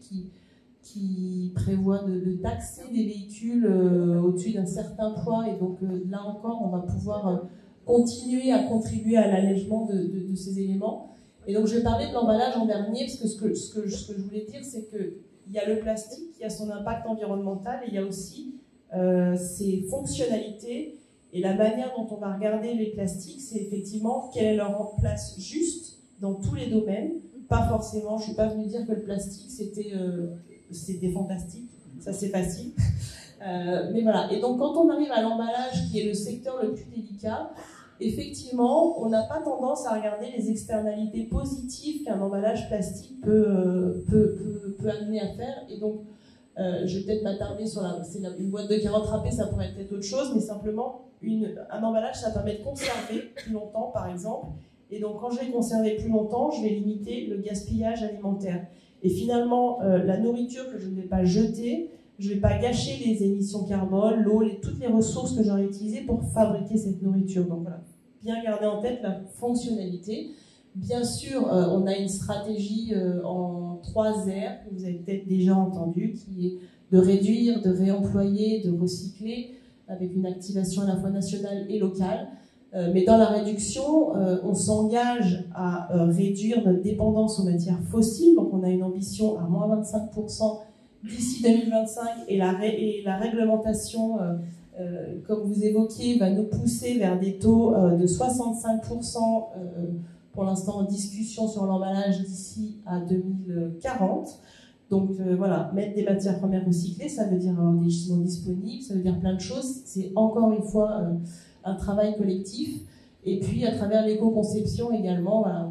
qui prévoit de taxer des véhicules au-dessus d'un certain poids. Et donc là encore, on va pouvoir continuer à contribuer à l'allègement de ces éléments. Et donc je vais parler de l'emballage en dernier, parce que ce que je voulais dire, c'est qu'il y a le plastique, il y a son impact environnemental, et il y a aussi ses fonctionnalités. Et la manière dont on va regarder les plastiques, c'est effectivement quelle est leur place juste dans tous les domaines. Pas forcément, je ne suis pas venue dire que le plastique c'était fantastique, ça c'est facile. Mais voilà, et donc quand on arrive à l'emballage, qui est le secteur le plus délicat, effectivement, on n'a pas tendance à regarder les externalités positives qu'un emballage plastique peut amener à faire. Et donc, je vais peut-être m'attarder sur une boîte de carottes râpées, ça pourrait être autre chose, mais simplement, un emballage, ça permet de conserver plus longtemps, par exemple. Et donc, quand je vais conserver plus longtemps, je vais limiter le gaspillage alimentaire. Et finalement, la nourriture que je ne vais pas jeter, je ne vais pas gâcher les émissions carbone, l'eau, toutes les ressources que j'aurais utilisées pour fabriquer cette nourriture. Donc voilà, bien garder en tête la fonctionnalité. Bien sûr, on a une stratégie en 3 R que vous avez peut-être déjà entendu, qui est de réduire, de réemployer, de recycler, avec une activation à la fois nationale et locale. Mais dans la réduction, on s'engage à réduire notre dépendance aux matières fossiles. Donc on a une ambition à moins 25% d'ici 2025, et la réglementation, comme vous évoquiez, va nous pousser vers des taux de 65%, pour l'instant en discussion sur l'emballage d'ici à 2040. Donc voilà, mettre des matières premières recyclées, ça veut dire des gisements disponibles, ça veut dire plein de choses. C'est encore une fois un travail collectif. Et puis à travers l'éco-conception également, voilà,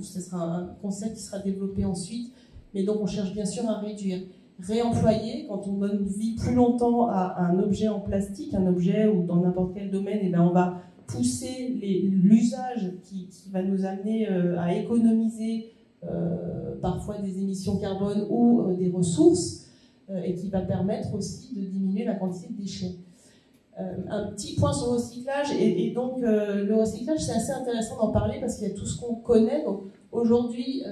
ce sera un concept qui sera développé ensuite. Mais donc on cherche bien sûr à réduire. Réemployer, quand on donne vie plus longtemps à un objet en plastique, un objet ou dans n'importe quel domaine, et bien on va pousser l'usage qui va nous amener à économiser parfois des émissions carbone ou des ressources, et qui va permettre aussi de diminuer la quantité de déchets. Un petit point sur le recyclage, et donc le recyclage, c'est assez intéressant d'en parler parce qu'il y a tout ce qu'on connaît. Donc aujourd'hui,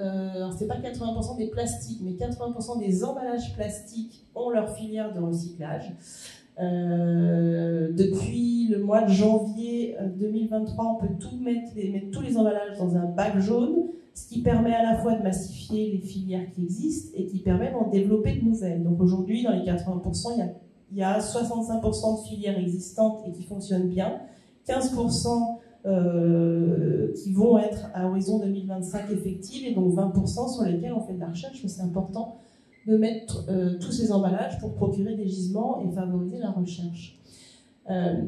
c'est pas 80% des plastiques, mais 80% des emballages plastiques ont leur filière de recyclage. Depuis le mois de janvier 2023, on peut mettre tous les emballages dans un bac jaune, ce qui permet à la fois de massifier les filières qui existent et qui permet d'en développer de nouvelles. Donc aujourd'hui, dans les 80%, il y a 65% de filières existantes et qui fonctionnent bien, 15% qui vont être à horizon 2025 effectives, et donc 20% sur lesquels on fait de la recherche, mais c'est important de mettre tous ces emballages pour procurer des gisements et favoriser la recherche.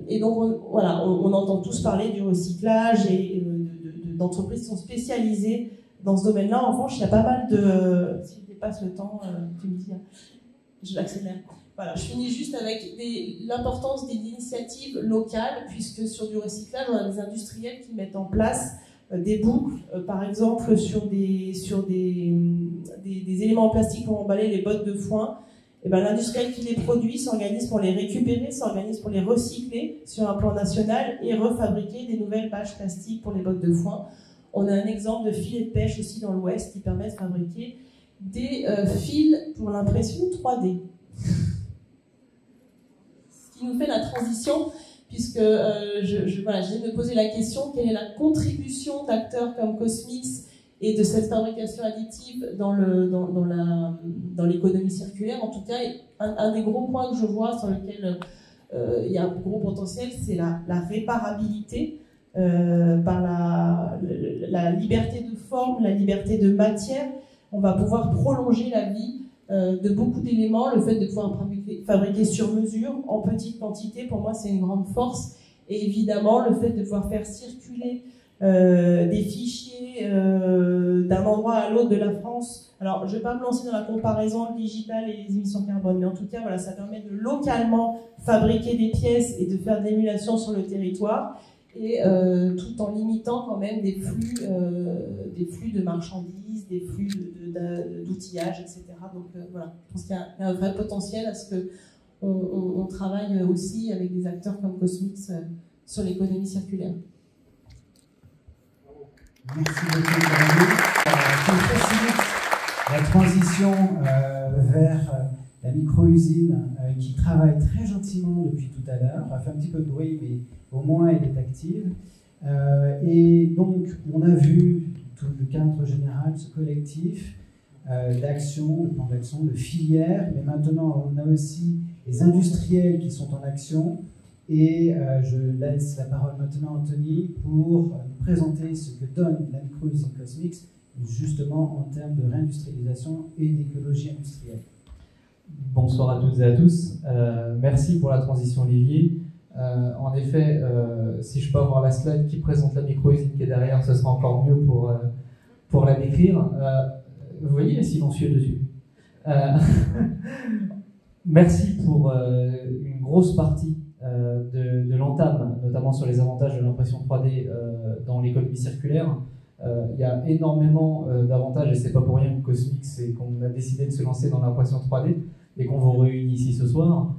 Et donc on entend tous parler du recyclage et d'entreprises qui sont spécialisées dans ce domaine-là. En revanche, il y a pas mal de... Si je dépasse le temps, tu me dis, je l'accélère. Voilà, je finis juste avec l'importance des initiatives locales, puisque sur du recyclage, on a des industriels qui mettent en place des boucles, par exemple sur des éléments en plastique pour emballer les bottes de foin. Et ben, l'industriel qui les produit s'organise pour les récupérer, s'organise pour les recycler sur un plan national et refabriquer des nouvelles bâches plastiques pour les bottes de foin. On a un exemple de filet de pêche aussi dans l'Ouest qui permet de fabriquer des fils pour l'impression 3D. Ce qui nous fait la transition, puisque je viens de me poser la question, quelle est la contribution d'acteurs comme Cosmix et de cette fabrication additive dans l'économie circulaire. En tout cas, un des gros points que je vois sur lequel il y a un gros potentiel, c'est la réparabilité par la liberté de forme, la liberté de matière. On va pouvoir prolonger la vie de beaucoup d'éléments. Le fait de pouvoir fabriquer sur mesure, en petite quantité, pour moi, c'est une grande force. Et évidemment, le fait de pouvoir faire circuler des fichiers d'un endroit à l'autre de la France. Alors, je ne vais pas me lancer dans la comparaison digitale et les émissions carbone, mais en tout cas, voilà, ça permet de localement fabriquer des pièces et de faire de l'émulation sur le territoire, et tout en limitant quand même des flux de marchandises, des flux d'outillage, etc. Donc voilà, je pense qu'il y a un vrai potentiel à ce qu'on travaille aussi avec des acteurs comme Cosmix sur l'économie circulaire. Merci beaucoup, Caroline. Qui facilite la transition vers la micro-usine qui travaille très gentiment depuis tout à l'heure. Elle fait un petit peu de bruit, mais au moins elle est active. Et donc, on a vu tout le cadre général, ce collectif d'action, le plan d'action, de filière, mais maintenant on a aussi les industriels qui sont en action. Et je laisse la parole maintenant à Anthony pour nous présenter ce que donne la micro-usine Cosmix, justement en termes de réindustrialisation et d'écologie industrielle. Bonsoir à toutes et à tous. Merci pour la transition, Olivier. En effet, si je peux avoir la slide qui présente la micro-usine qui est derrière, ce sera encore mieux pour la décrire. Vous voyez, il est silencieux dessus. Merci pour une grosse partie de l'entame, notamment sur les avantages de l'impression 3D dans l'économie circulaire. Il y a énormément d'avantages, et c'est pas pour rien que Cosmix et qu'on a décidé de se lancer dans l'impression 3D et qu'on vous réunit ici ce soir.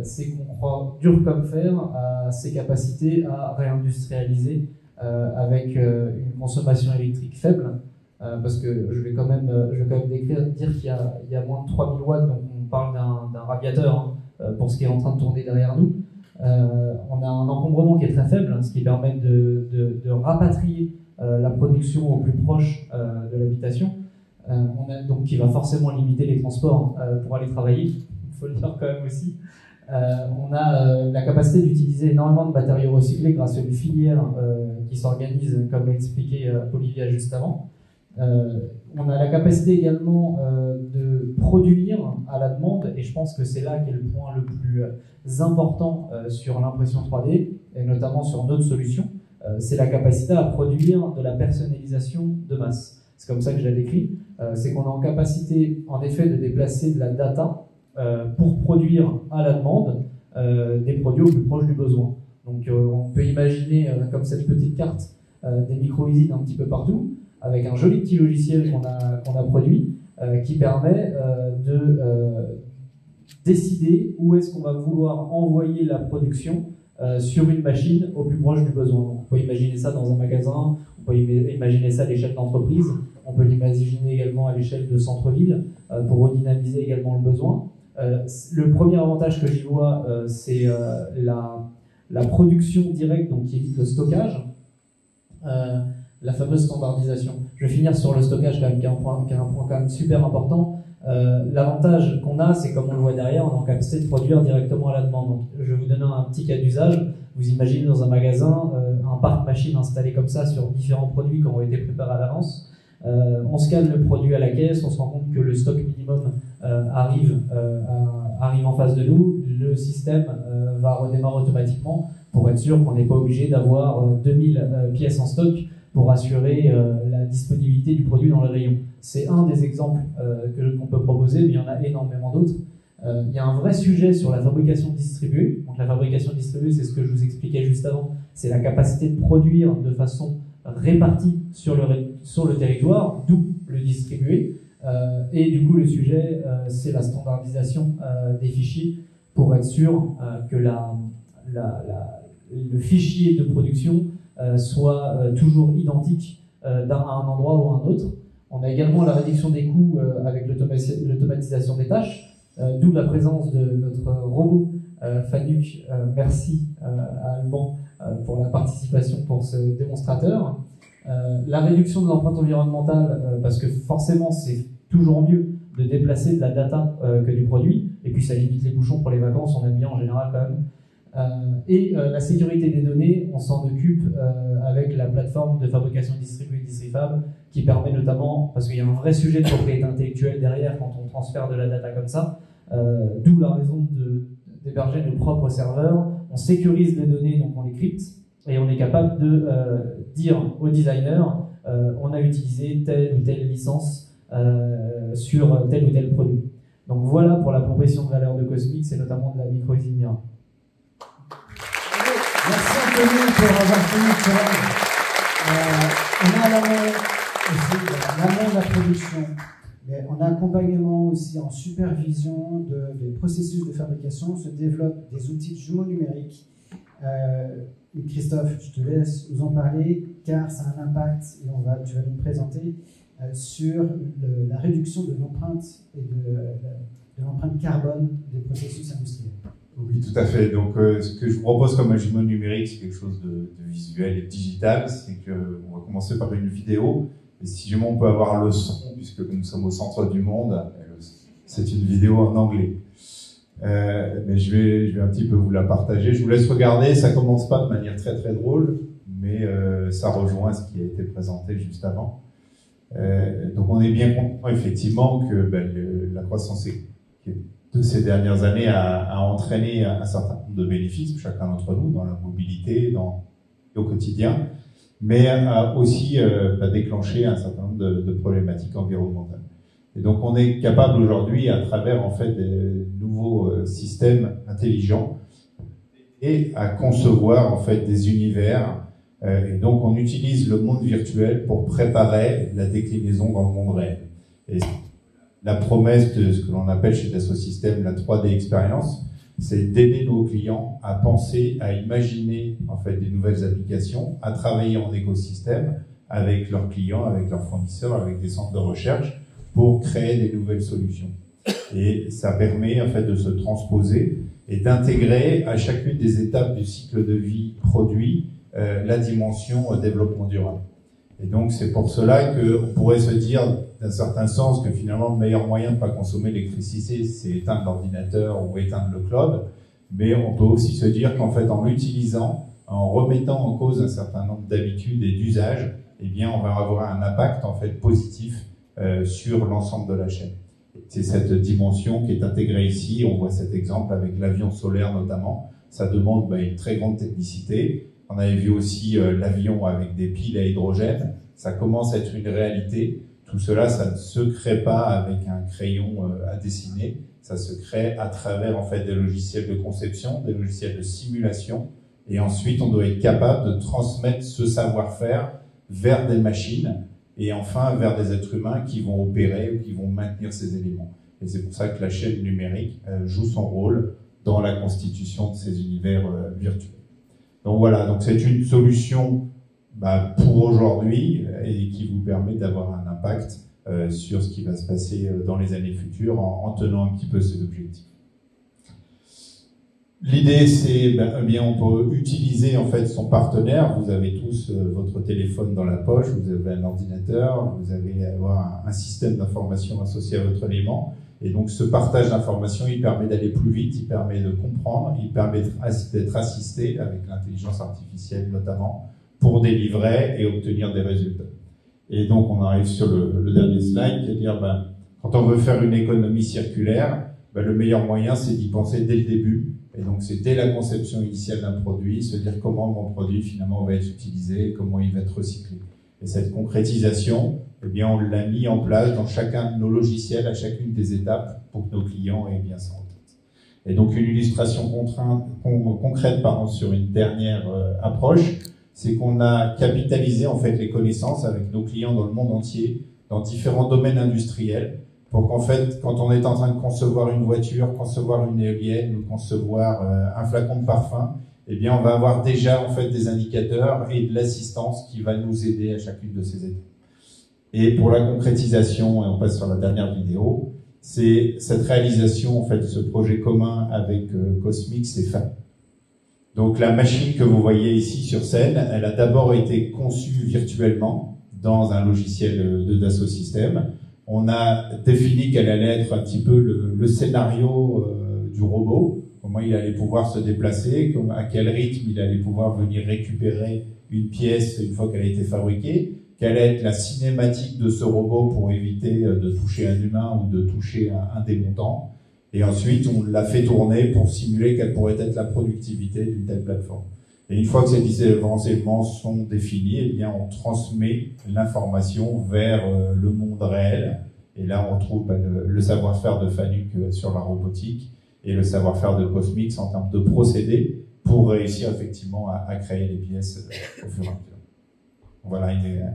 C'est qu'on croit dur comme fer à ses capacités à réindustrialiser avec une consommation électrique faible, parce que je vais quand même dire qu'il y a moins de 3000 watts, donc on parle d'un radiateur pour ce qui est en train de tourner derrière nous. On a un encombrement qui est très faible, ce qui permet de rapatrier la production au plus proche de l'habitation, donc qui va forcément limiter les transports pour aller travailler, il faut le dire quand même aussi. On a la capacité d'utiliser énormément de matériaux recyclés grâce à une filière qui s'organise, comme l'a expliqué Olivia juste avant. On a la capacité également de produire à la demande, et je pense que c'est là qu'est le point le plus important sur l'impression 3D, et notamment sur notre solution. c'est la capacité à produire de la personnalisation de masse. C'est comme ça que je la décris. C'est qu'on est en capacité, en effet, de déplacer de la data pour produire à la demande des produits au plus proche du besoin. Donc on peut imaginer, comme cette petite carte, des micro-usines un petit peu partout, avec un joli petit logiciel qu'on a produit, qui permet de décider où est-ce qu'on va vouloir envoyer la production sur une machine au plus proche du besoin. Donc, on peut imaginer ça dans un magasin, on peut imaginer ça à l'échelle d'entreprise, on peut l'imaginer également à l'échelle de centre-ville pour redynamiser également le besoin. Le premier avantage que j'y vois, c'est la production directe, donc qui évite le stockage, la fameuse standardisation. Je vais finir sur le stockage quand même, qui est un point quand même super important. L'avantage qu'on a, c'est comme on le voit derrière, on est en capacité de produire directement à la demande. Donc, je vais vous donner un petit cas d'usage. Vous imaginez dans un magasin un parc machine installé comme ça sur différents produits qui ont été préparés à l'avance. On scanne le produit à la caisse, on se rend compte que le stock minimum arrive en face de nous. Le système va redémarrer automatiquement pour être sûr qu'on n'est pas obligé d'avoir 2000 pièces en stock pour assurer la disponibilité du produit dans le rayon. C'est un des exemples qu'on peut proposer, mais il y en a énormément d'autres. Il y a un vrai sujet sur la fabrication distribuée. Donc la fabrication distribuée, c'est ce que je vous expliquais juste avant, c'est la capacité de produire de façon répartie sur le territoire, d'où le distribué. Et du coup, le sujet, c'est la standardisation des fichiers pour être sûr que le fichier de production soit toujours identique à un endroit ou à un autre. On a également la réduction des coûts avec l'automatisation des tâches, d'où la présence de notre robot Fanuc. Merci à Alban pour la participation pour ce démonstrateur. La réduction de l'empreinte environnementale, parce que forcément c'est toujours mieux de déplacer de la data que du produit, et puis ça limite les bouchons pour les vacances, on aime bien en général quand même. Et la sécurité des données, on s'en occupe avec la plateforme de fabrication distribuée Distrifab, qui permet notamment, parce qu'il y a un vrai sujet de propriété intellectuelle derrière quand on transfère de la data comme ça, d'où la raison d'héberger nos propres serveurs. On sécurise les données, donc on les crypte, et on est capable de dire au designer on a utilisé telle ou telle licence sur tel ou tel produit. Donc voilà pour la proposition de valeur de Cosmix et notamment de la micro-usine Mira. Merci Anthony pour avoir fait on a l'amont aussi, l'amont de la production, mais en accompagnement aussi, en supervision des processus de fabrication, se développent des outils de jumeaux numériques. Christophe, je te laisse nous en parler, car ça a un impact, et tu vas nous présenter, sur la réduction de l'empreinte et de l'empreinte carbone des processus industriels. Oui, tout à fait. Donc, ce que je vous propose comme un jumeau numérique, c'est quelque chose de visuel et digital. C'est qu'on va commencer par une vidéo. Et si jamais on peut avoir le son, puisque nous sommes au centre du monde, c'est une vidéo en anglais. Mais je vais un petit peu vous la partager. Je vous laisse regarder. Ça commence pas de manière très très drôle, mais ça rejoint ce qui a été présenté juste avant. Donc, on est bien content effectivement que la croissance de ces dernières années a entraîné un certain nombre de bénéfices, chacun d'entre nous, dans la mobilité, au quotidien, mais a aussi déclenché un certain nombre de problématiques environnementales. Et donc on est capable aujourd'hui, à travers en fait des nouveaux systèmes intelligents, et à concevoir en fait des univers. Et donc on utilise le monde virtuel pour préparer la déclinaison dans le monde réel. Et la promesse de ce que l'on appelle chez Dassault Systèmes la 3D expérience, c'est d'aider nos clients à penser, à imaginer en fait des nouvelles applications, à travailler en écosystème avec leurs clients, avec leurs fournisseurs, avec des centres de recherche pour créer des nouvelles solutions. Et ça permet en fait de se transposer et d'intégrer à chacune des étapes du cycle de vie produit la dimension développement durable. Et donc c'est pour cela qu'on pourrait se dire d'un certain sens que finalement le meilleur moyen de ne pas consommer l'électricité, c'est éteindre l'ordinateur ou éteindre le cloud, mais on peut aussi se dire qu'en fait en l'utilisant, en remettant en cause un certain nombre d'habitudes et d'usages, eh bien on va avoir un impact en fait positif sur l'ensemble de la chaîne. C'est cette dimension qui est intégrée ici, on voit cet exemple avec l'avion solaire notamment, ça demande une très grande technicité. On avait vu aussi l'avion avec des piles à hydrogène. Ça commence à être une réalité. Tout cela, ça ne se crée pas avec un crayon à dessiner. Ça se crée à travers en fait des logiciels de conception, des logiciels de simulation. Et ensuite, on doit être capable de transmettre ce savoir-faire vers des machines et enfin vers des êtres humains qui vont opérer ou qui vont maintenir ces éléments. Et c'est pour ça que la chaîne numérique joue son rôle dans la constitution de ces univers virtuels. Donc voilà, donc c'est une solution pour aujourd'hui et qui vous permet d'avoir un impact sur ce qui va se passer dans les années futures en tenant un petit peu ces objectifs. L'idée, c'est on peut utiliser en fait son partenaire. Vous avez tous votre téléphone dans la poche, vous avez un ordinateur, vous allez avoir un système d'information associé à votre élément. Et donc, ce partage d'informations, il permet d'aller plus vite, il permet de comprendre, il permet d'être assisté avec l'intelligence artificielle notamment pour délivrer et obtenir des résultats. Et donc, on arrive sur le dernier slide, qui est de dire, quand on veut faire une économie circulaire, le meilleur moyen, c'est d'y penser dès le début. Et donc, c'est dès la conception initiale d'un produit, se dire comment mon produit, finalement, va être utilisé, comment il va être recyclé. Et cette concrétisation, on l'a mis en place dans chacun de nos logiciels, à chacune des étapes, pour que nos clients aient bien ça en tête. Et donc, une illustration concrète sur une dernière approche, c'est qu'on a capitalisé en fait les connaissances avec nos clients dans le monde entier, dans différents domaines industriels, pour qu'en fait, quand on est en train de concevoir une voiture, concevoir une éolienne ou concevoir un flacon de parfum, on va avoir déjà en fait des indicateurs et de l'assistance qui va nous aider à chacune de ces étapes. Et pour la concrétisation, et on passe sur la dernière vidéo, c'est cette réalisation en fait de ce projet commun avec Cosmix et FAN. Donc la machine que vous voyez ici sur scène, elle a d'abord été conçue virtuellement dans un logiciel de Dassault Systèmes. On a défini qu'elle allait être un petit peu le scénario du robot, comment il allait pouvoir se déplacer, à quel rythme il allait pouvoir venir récupérer une pièce une fois qu'elle a été fabriquée, quelle allait être la cinématique de ce robot pour éviter de toucher un humain ou de toucher un démontant. Et ensuite, on l'a fait tourner pour simuler quelle pourrait être la productivité d'une telle plateforme. Et une fois que ces différents éléments sont définis, on transmet l'information vers le monde réel. Et là, on retrouve le savoir-faire de Fanuc sur la robotique et le savoir-faire de Cosmix en termes de procédés pour réussir effectivement à créer les pièces au fur et à mesure. Voilà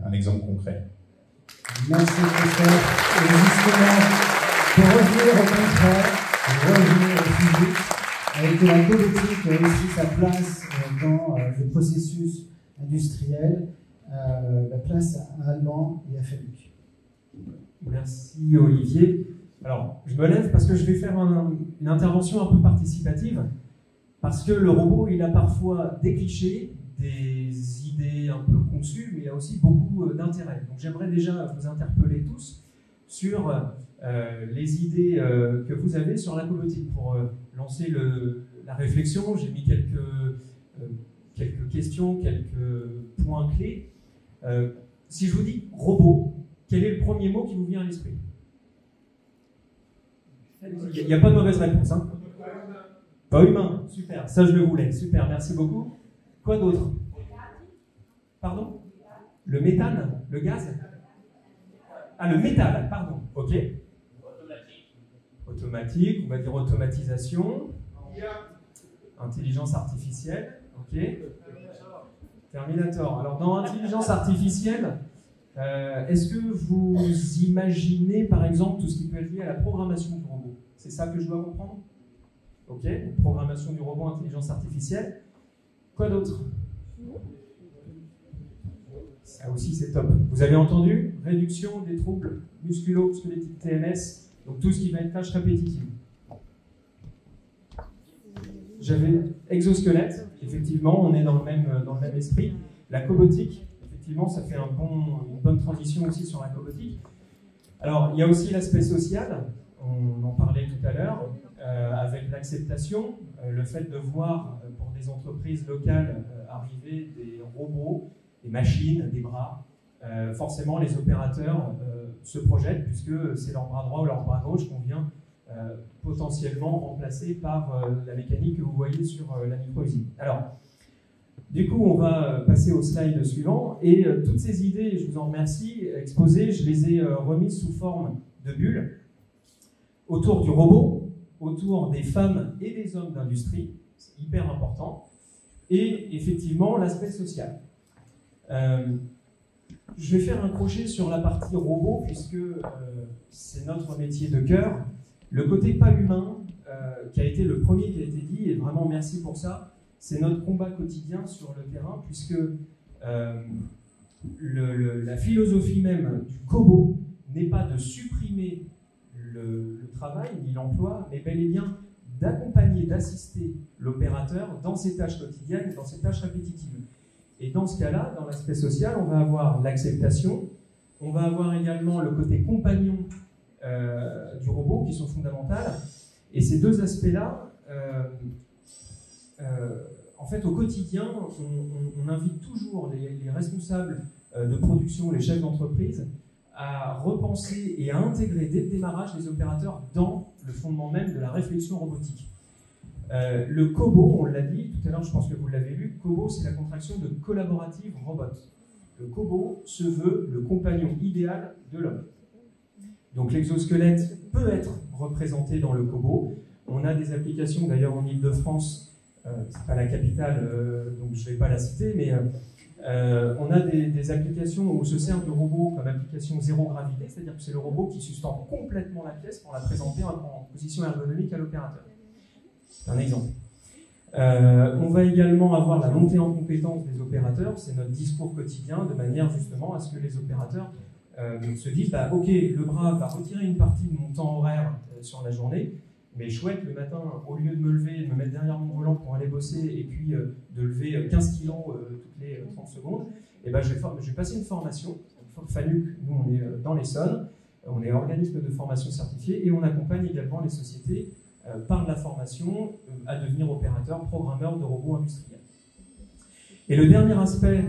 un exemple concret. Merci Christophe. Et justement, pour revenir au concret, pour revenir au physique, avec la robotique a aussi sa place dans le processus industriel, la place à Allemand et à Fanuc. Merci Olivier. Alors, je me lève parce que je vais faire une intervention un peu participative, parce que le robot, il a parfois des clichés, des idées un peu conçues, mais il a aussi beaucoup d'intérêt. Donc j'aimerais déjà vous interpeller tous sur les idées que vous avez sur la robotique. Pour lancer la réflexion, j'ai mis quelques questions, quelques points clés. Si je vous dis robot, quel est le premier mot qui vous vient à l'esprit? Il n'y a pas de mauvaise réponse. Hein. Pas humain, super, ça je le voulais, super, merci beaucoup. Quoi d'autre? Pardon? Le méthane? Le gaz? Ah, le métal, pardon, ok. Automatique, on va dire automatisation. Intelligence artificielle, ok. Terminator. Alors dans intelligence artificielle, est-ce que vous imaginez par exemple tout ce qui peut être lié à la programmation du robot? C'est ça que je dois comprendre? Ok, donc, programmation du robot, intelligence artificielle. Quoi d'autre? Ça aussi c'est top. Vous avez entendu? Réduction des troubles musculo-squelettiques TMS, donc tout ce qui va être tâche répétitive. J'avais exosquelette, effectivement, on est dans le même esprit. La cobotique, effectivement, ça fait une bonne transition aussi sur la cobotique. Alors, il y a aussi l'aspect social, on en parlait tout à l'heure, avec l'acceptation, le fait de voir pour des entreprises locales arriver des robots, des machines, des bras. Forcément, les opérateurs se projettent puisque c'est leur bras droit ou leur bras gauche qu'on vient potentiellement remplacer par la mécanique que vous voyez sur la micro-usine. Alors, Du coup, on va passer au slide suivant. Et toutes ces idées, je vous en remercie, exposées, je les ai remises sous forme de bulles autour du robot, autour des femmes et des hommes d'industrie, c'est hyper important, et effectivement l'aspect social. Je vais faire un crochet sur la partie robot, puisque c'est notre métier de cœur. Le côté pas humain, qui a été le premier qui a été dit, et vraiment merci pour ça, c'est notre combat quotidien sur le terrain, puisque la philosophie même du Kobo n'est pas de supprimer le travail ni l'emploi, mais bel et bien d'accompagner, d'assister l'opérateur dans ses tâches quotidiennes, dans ses tâches répétitives. Et dans ce cas-là, dans l'aspect social, on va avoir l'acceptation, on va avoir également le côté compagnon du robot qui sont fondamentales. Et ces deux aspects-là, en fait, au quotidien, on invite toujours les responsables de production, les chefs d'entreprise, à repenser et à intégrer dès le démarrage les opérateurs dans le fondement même de la réflexion robotique. Le Kobo, on l'a dit tout à l'heure, je pense que vous l'avez lu, Kobo c'est la contraction de Collaborative Robot. Le Kobo se veut le compagnon idéal de l'homme. Donc l'exosquelette peut être représenté dans le Kobo. On a des applications d'ailleurs en Ile-de-France, c'est pas la capitale, donc je ne vais pas la citer, mais on a des applications où on se sert du robot comme application zéro gravité, c'est-à-dire que c'est le robot qui sustente complètement la pièce pour la présenter en position ergonomique à l'opérateur. C'est un exemple. On va également avoir la montée en compétence des opérateurs, c'est notre discours quotidien, de manière justement à ce que les opérateurs se disent bah, ok, le bras va retirer une partie de mon temps horaire sur la journée, mais chouette, le matin, au lieu de me lever, de me mettre derrière mon volant pour aller bosser et puis de lever 15 kilos toutes les 30 secondes, et ben, je vais passer une formation. FANUC, nous on est dans l'Essonne, on est organisme de formation certifié et on accompagne également les sociétés par la formation à devenir opérateur, programmeur de robots industriels. Et le dernier aspect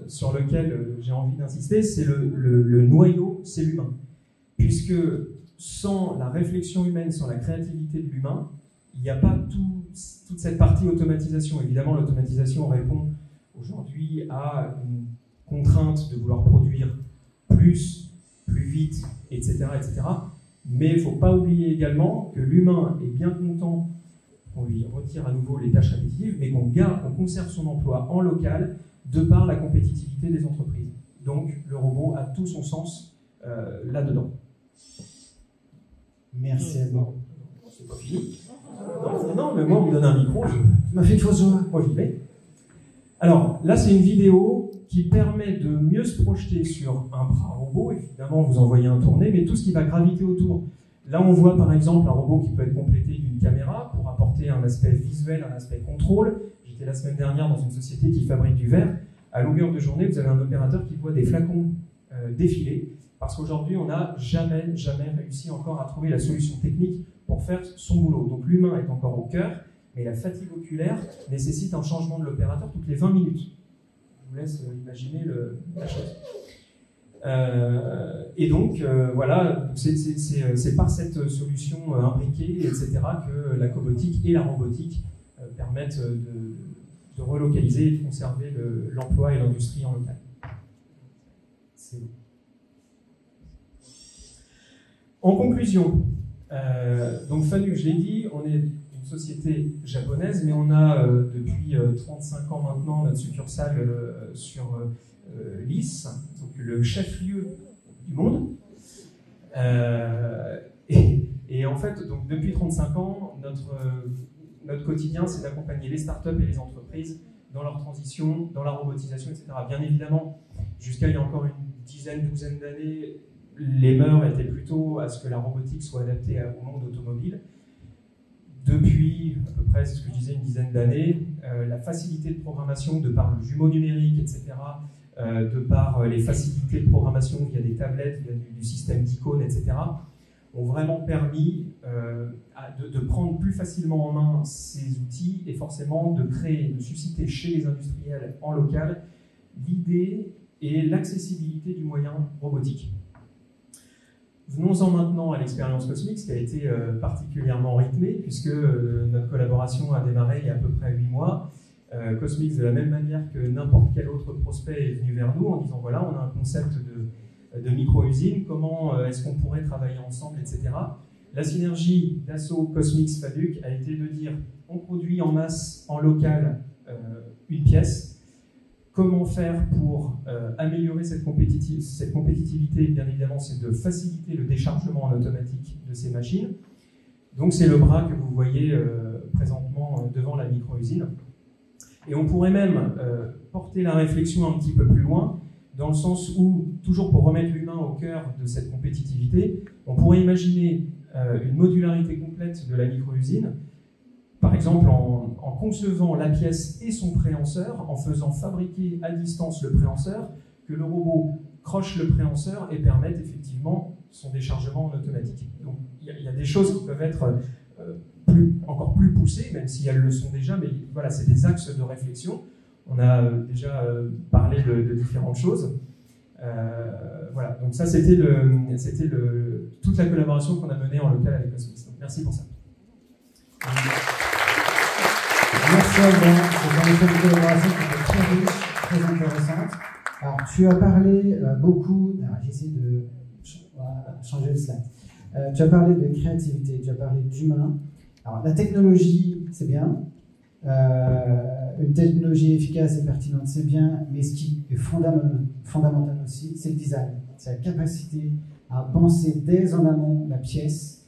sur lequel j'ai envie d'insister, c'est le noyau, c'est l'humain. Puisque sans la réflexion humaine, sans la créativité de l'humain, il n'y a pas toute cette partie automatisation. Évidemment, l'automatisation répond aujourd'hui à une contrainte de vouloir produire plus vite, etc., etc. Mais il ne faut pas oublier également que l'humain est bien content qu'on lui retire à nouveau les tâches répétitives, mais qu'on conserve son emploi en local de par la compétitivité des entreprises. Donc le robot a tout son sens là-dedans. Merci à vous. C'est pas fini. Non, mais moi on me donne un micro, tu m'as fait une fausse joie. Moi j'y vais. Alors là c'est une vidéo qui permet de mieux se projeter sur un bras robot. Évidemment, vous envoyez un tourné, mais tout ce qui va graviter autour. Là, on voit par exemple un robot qui peut être complété d'une caméra pour apporter un aspect visuel, un aspect contrôle. J'étais la semaine dernière dans une société qui fabrique du verre. À longueur de journée, vous avez un opérateur qui voit des flacons défiler, parce qu'aujourd'hui, on n'a jamais réussi encore à trouver la solution technique pour faire son boulot. Donc l'humain est encore au cœur, mais la fatigue oculaire nécessite un changement de l'opérateur toutes les 20 minutes. Je vous laisse imaginer la chose. Et donc, voilà, c'est par cette solution imbriquée, etc., que la cobotique et la robotique permettent de relocaliser et de conserver l'emploi et l'industrie en local. En conclusion, donc FANUC, je l'ai dit, on est une société japonaise, mais on a depuis 35 ans maintenant notre succursale sur Lys, donc le chef-lieu du monde. Et en fait, donc, depuis 35 ans, notre quotidien, c'est d'accompagner les startups et les entreprises dans leur transition, dans la robotisation, etc. Bien évidemment, jusqu'à il y a encore une douzaine d'années, les mœurs étaient plutôt à ce que la robotique soit adaptée au monde automobile. Depuis à peu près, ce que je disais, une dizaine d'années, la facilité de programmation de par le jumeau numérique, etc., de par les facilités de programmation via des tablettes, via du système d'icônes, etc., ont vraiment permis de prendre plus facilement en main ces outils et forcément de créer, de susciter chez les industriels en local l'idée et l'accessibilité du moyen robotique. Venons-en maintenant à l'expérience Cosmix qui a été particulièrement rythmée puisque notre collaboration a démarré il y a à peu près 8 mois. Cosmix, de la même manière que n'importe quel autre prospect est venu vers nous en disant voilà, on a un concept de micro-usine, comment est-ce qu'on pourrait travailler ensemble, etc. La synergie Dassault, Cosmix, FADUC a été de dire on produit en masse, en local, une pièce. Comment faire pour améliorer cette compétitivité? Bien évidemment, c'est de faciliter le déchargement en automatique de ces machines. Donc c'est le bras que vous voyez présentement devant la micro-usine. Et on pourrait même porter la réflexion un petit peu plus loin, dans le sens où, toujours pour remettre l'humain au cœur de cette compétitivité, on pourrait imaginer une modularité complète de la micro-usine, par exemple en concevant la pièce et son préhenseur, en faisant fabriquer à distance le préhenseur, que le robot croche le préhenseur et permette effectivement son déchargement en automatique. Donc il y a des choses qui peuvent être encore plus poussées, même si elles le sont déjà, mais voilà, c'est des axes de réflexion. On a déjà parlé de différentes choses. Voilà, donc ça c'était toute la collaboration qu'on a menée en local avec Cosmix. Donc merci pour ça. Merci à vous. C'est un effet de collaboration qui était très riche, très intéressante. Alors tu as parlé beaucoup, j'essaie de changer le slide. Tu as parlé de créativité, tu as parlé d'humain. Alors la technologie, c'est bien. Une technologie efficace et pertinente, c'est bien, mais ce qui est fondamental aussi, c'est le design. C'est la capacité à penser dès en amont la pièce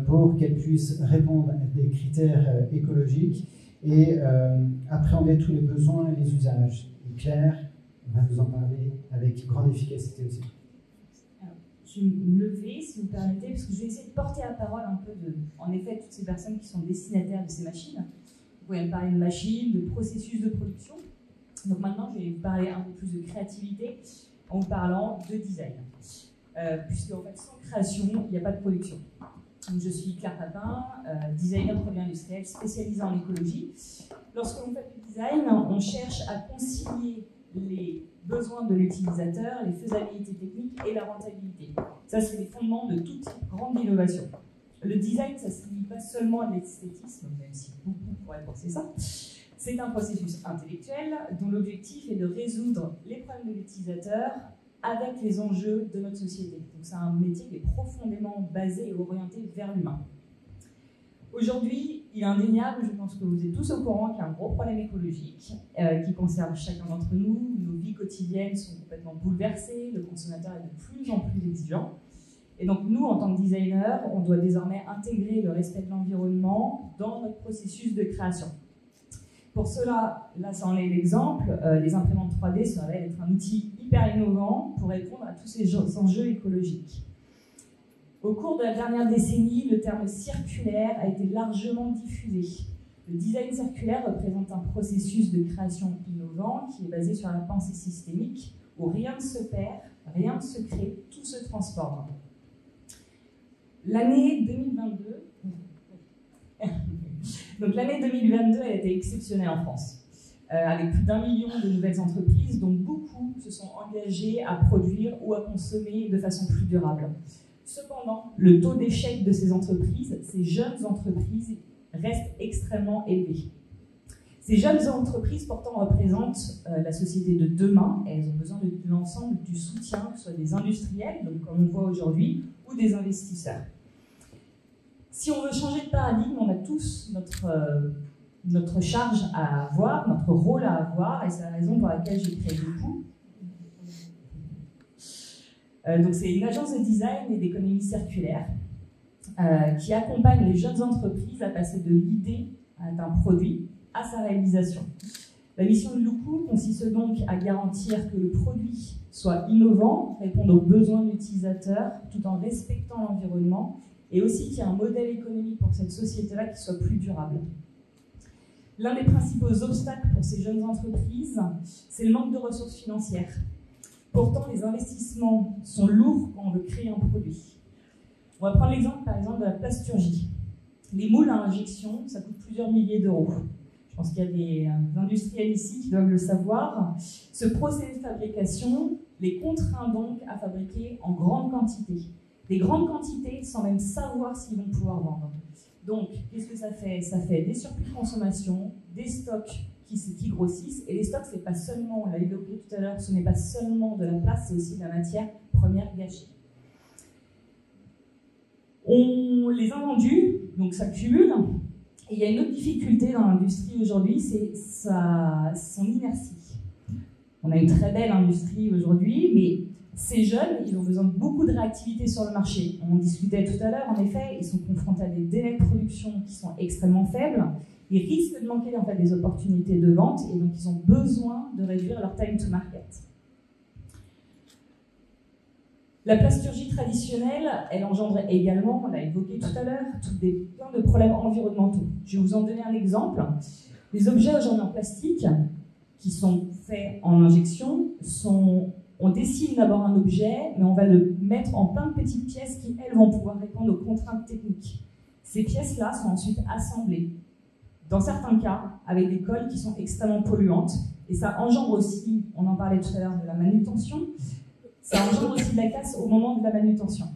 pour qu'elle puisse répondre à des critères écologiques et appréhender tous les besoins et les usages. Et Claire va vous en parler avec grande efficacité aussi. Alors, je vais me lever, si vous me permettez, parce que je vais essayer de porter la parole un peu en effet, toutes ces personnes qui sont destinataires de ces machines. Vous pouvez me parler de machines, de processus de production. Donc maintenant, je vais vous parler un peu plus de créativité en vous parlant de design. Puisque en fait, sans création, il n'y a pas de production. Donc, je suis Claire Papin, designer produit industriel spécialisé en écologie. Lorsque l'on fait du design, on cherche à concilier les besoins de l'utilisateur, les faisabilités techniques et la rentabilité. Ça, c'est les fondements de toute grande innovation. Le design, ça ne se limite pas seulement à l'esthétisme, même si beaucoup pourraient penser ça. C'est un processus intellectuel dont l'objectif est de résoudre les problèmes de l'utilisateur avec les enjeux de notre société. Donc c'est un métier qui est profondément basé et orienté vers l'humain. Aujourd'hui, il est indéniable, je pense que vous êtes tous au courant, qu'il y a un gros problème écologique qui concerne chacun d'entre nous. Nos vies quotidiennes sont complètement bouleversées, le consommateur est de plus en plus exigeant. Et donc nous, en tant que designers, on doit désormais intégrer le respect de l'environnement dans notre processus de création. Pour cela, là ça en est l'exemple, les imprimantes 3D se révèlent être un outil hyper innovant pour répondre à tous ces enjeux écologiques. Au cours de la dernière décennie, le terme circulaire a été largement diffusé. Le design circulaire représente un processus de création innovant qui est basé sur la pensée systémique, où rien ne se perd, rien ne se crée, tout se transforme. L'année 2022, donc l'année 2022 a été exceptionnelle en France, avec plus d'1 million de nouvelles entreprises, dont beaucoup se sont engagées à produire ou à consommer de façon plus durable. Cependant, le taux d'échec de ces entreprises, ces jeunes entreprises, reste extrêmement élevé. Ces jeunes entreprises pourtant représentent la société de demain et elles ont besoin de l'ensemble du soutien, que ce soit des industriels, donc comme on voit aujourd'hui, ou des investisseurs. Si on veut changer de paradigme, on a tous notre charge à avoir, notre rôle à avoir, et c'est la raison pour laquelle j'ai créé le coup. Donc c'est une agence de design et d'économie circulaire qui accompagne les jeunes entreprises à passer de l'idée d'un produit à sa réalisation. La mission de Loukou consiste donc à garantir que le produit soit innovant, réponde aux besoins de l'utilisateur, tout en respectant l'environnement, et aussi qu'il y ait un modèle économique pour cette société-là qui soit plus durable. L'un des principaux obstacles pour ces jeunes entreprises, c'est le manque de ressources financières. Pourtant, les investissements sont lourds quand on veut créer un produit. On va prendre l'exemple, par exemple, de la plasturgie. Les moules à injection, ça coûte plusieurs milliers d'euros. Je pense qu'il y a des industriels ici qui doivent le savoir. Ce procédé de fabrication les contraint donc à fabriquer en grande quantité. Des grandes quantités sans même savoir s'ils vont pouvoir vendre. Donc, qu'est-ce que ça fait? Ça fait des surplus de consommation, des stocks qui grossissent. Et les stocks, c'est pas seulement, on l'a évoqué tout à l'heure, ce n'est pas seulement de la place, c'est aussi de la matière première gâchée. On les a vendus, donc ça cumule. Et il y a une autre difficulté dans l'industrie aujourd'hui, c'est son inertie. On a une très belle industrie aujourd'hui, mais ces jeunes, ils ont besoin de beaucoup de réactivité sur le marché. On discutait tout à l'heure, en effet, ils sont confrontés à des délais de production qui sont extrêmement faibles. Ils risquent de manquer en fait, des opportunités de vente et donc ils ont besoin de réduire leur time to market. La plasturgie traditionnelle, elle engendre également, on l'a évoqué tout à l'heure, plein de problèmes environnementaux. Je vais vous en donner un exemple. Les objets aujourd'hui en plastique, qui sont faits en injection, on dessine d'abord un objet, mais on va le mettre en plein de petites pièces qui, elles, vont pouvoir répondre aux contraintes techniques. Ces pièces-là sont ensuite assemblées, dans certains cas, avec des colles qui sont extrêmement polluantes. Et ça engendre aussi, on en parlait tout à l'heure, de la manutention. Ça engendre aussi de la casse au moment de la manutention.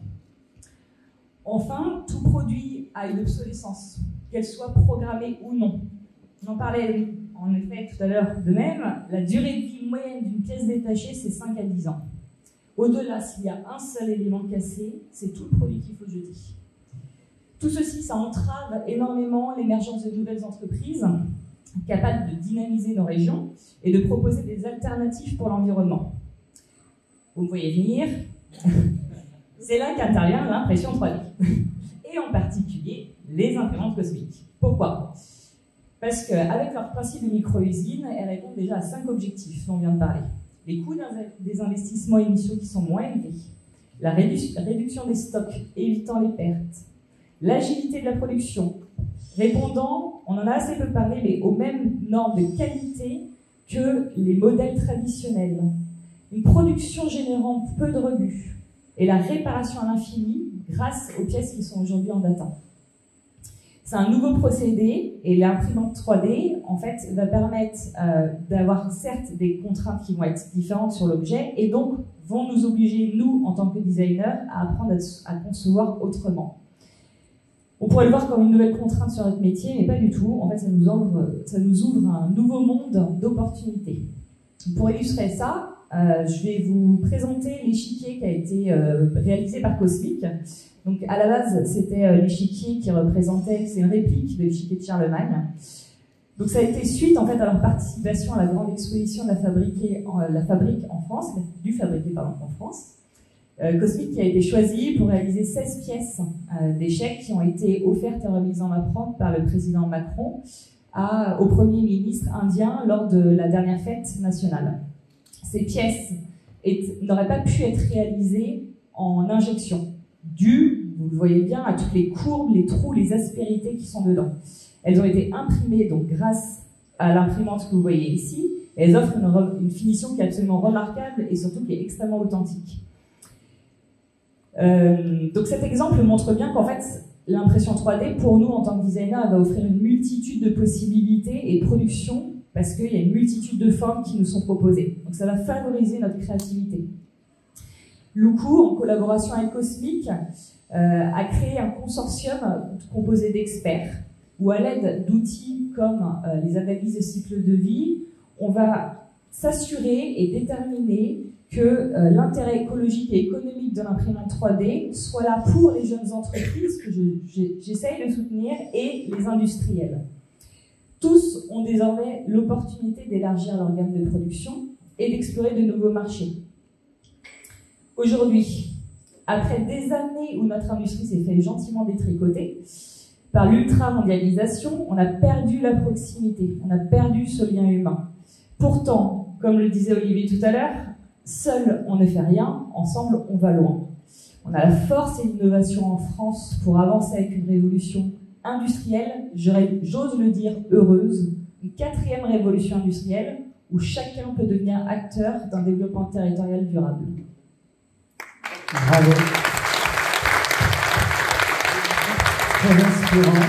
Enfin, tout produit a une obsolescence, qu'elle soit programmée ou non. On en parlait en effet tout à l'heure de même, la durée de vie moyenne d'une pièce détachée, c'est 5 à 10 ans. Au-delà, s'il y a un seul élément cassé, c'est tout le produit qu'il faut jeter. Tout ceci, ça entrave énormément l'émergence de nouvelles entreprises capables de dynamiser nos régions et de proposer des alternatives pour l'environnement. Vous me voyez venir, c'est là qu'intervient l'impression 3D, et en particulier les imprimantes cosmiques. Pourquoi ? Parce qu'avec leur principe de micro-usine, elles répondent déjà à 5 objectifs dont on vient de parler. Les coûts des investissements initiaux qui sont moins élevés, la réduction des stocks évitant les pertes, l'agilité de la production, répondant, on en a assez peu parlé, mais aux mêmes normes de qualité que les modèles traditionnels. Une production générant peu de rebut et la réparation à l'infini grâce aux pièces qui sont aujourd'hui en data. C'est un nouveau procédé et l'imprimante 3D en fait va permettre d'avoir certes des contraintes qui vont être différentes sur l'objet et donc vont nous obliger, nous en tant que designers, à apprendre à concevoir autrement. On pourrait le voir comme une nouvelle contrainte sur notre métier, mais pas du tout. En fait, ça nous ouvre un nouveau monde d'opportunités. Pour illustrer ça, je vais vous présenter l'échiquier qui a été réalisé par Cosmic. Donc, à la base, c'était l'échiquier qui représentait, c'est une réplique de l'échiquier de Charlemagne. Donc, ça a été suite en fait à leur participation à la grande exposition de la fabrique en France, en France. Cosmic qui a été choisi pour réaliser 16 pièces d'échecs qui ont été offertes et remises en offrande par le président Macron au Premier ministre indien lors de la dernière fête nationale. Ces pièces n'auraient pas pu être réalisées en injection, dû, vous le voyez bien, à toutes les courbes, les trous, les aspérités qui sont dedans. Elles ont été imprimées donc grâce à l'imprimante que vous voyez ici, et elles offrent une finition qui est absolument remarquable et surtout qui est extrêmement authentique. Donc cet exemple montre bien qu'en fait, l'impression 3D, pour nous en tant que designer, elle va offrir une multitude de possibilités et de productions parce qu'il y a une multitude de formes qui nous sont proposées. Donc ça va favoriser notre créativité. Loukou, en collaboration avec Cosmic, a créé un consortium composé d'experts où à l'aide d'outils comme les analyses de cycle de vie, on va s'assurer et déterminer que l'intérêt écologique et économique de l'imprimante 3D soit là pour les jeunes entreprises que j'essaye de soutenir et les industriels. Tous ont désormais l'opportunité d'élargir leur gamme de production et d'explorer de nouveaux marchés. Aujourd'hui, après des années où notre industrie s'est fait gentiment détricoter, par l'ultra-mondialisation, on a perdu la proximité, on a perdu ce lien humain. Pourtant, comme le disait Olivier tout à l'heure, seul on ne fait rien, ensemble on va loin. On a la force et l'innovation en France pour avancer avec une révolution industrielle, j'ose le dire, heureuse, une 4e révolution industrielle où chacun peut devenir acteur d'un développement territorial durable. Bravo. Très inspirant.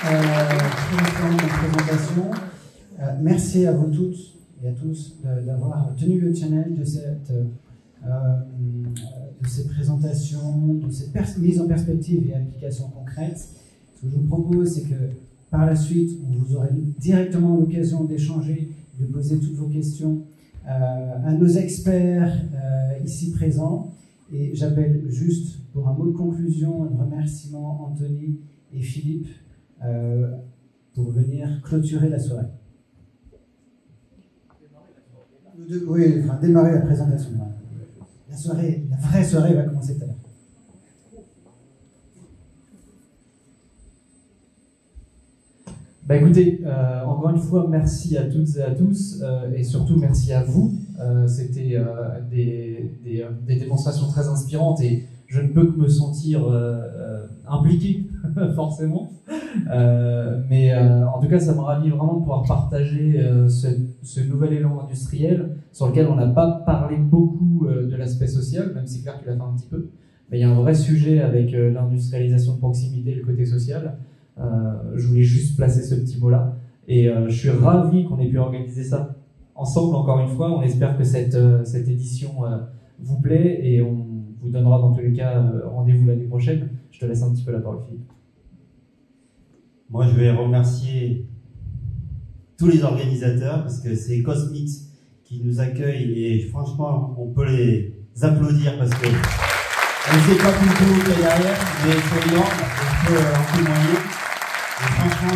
Très inspirant comme présentation. Merci à vous toutes et à tous d'avoir tenu le challenge de ces présentations, de cette mise en perspective et application concrète. Ce que je vous propose, c'est que par la suite, où vous aurez directement l'occasion d'échanger, de poser toutes vos questions à nos experts ici présents. Et j'appelle juste pour un mot de conclusion, un remerciement Anthony et Philippe pour venir clôturer la soirée. Oui, enfin, démarrer la présentation. La soirée, la vraie soirée va commencer tout à l'heure. Bah écoutez, encore une fois, merci à toutes et à tous, et surtout merci à vous. C'était des démonstrations très inspirantes et je ne peux que me sentir impliqué, forcément. Mais en tout cas, ça me ravit vraiment de pouvoir partager ce nouvel élan industriel sur lequel on n'a pas parlé beaucoup de l'aspect social, même si Claire tu l'as fait un petit peu. Mais il y a un vrai sujet avec l'industrialisation de proximité, le côté social. Je voulais juste placer ce petit mot-là. Et je suis ravi qu'on ait pu organiser ça ensemble, encore une fois. On espère que cette édition vous plaît et on vous donnera dans tous les cas rendez-vous l'année prochaine. Je te laisse un petit peu la parole, Philippe. Moi, je vais remercier tous les organisateurs parce que c'est Cosmix qui nous accueille et franchement, on peut les applaudir parce que on ne sait pas tout le qu'il y a derrière, mais c'est énorme, on peut en témoigner. Et franchement,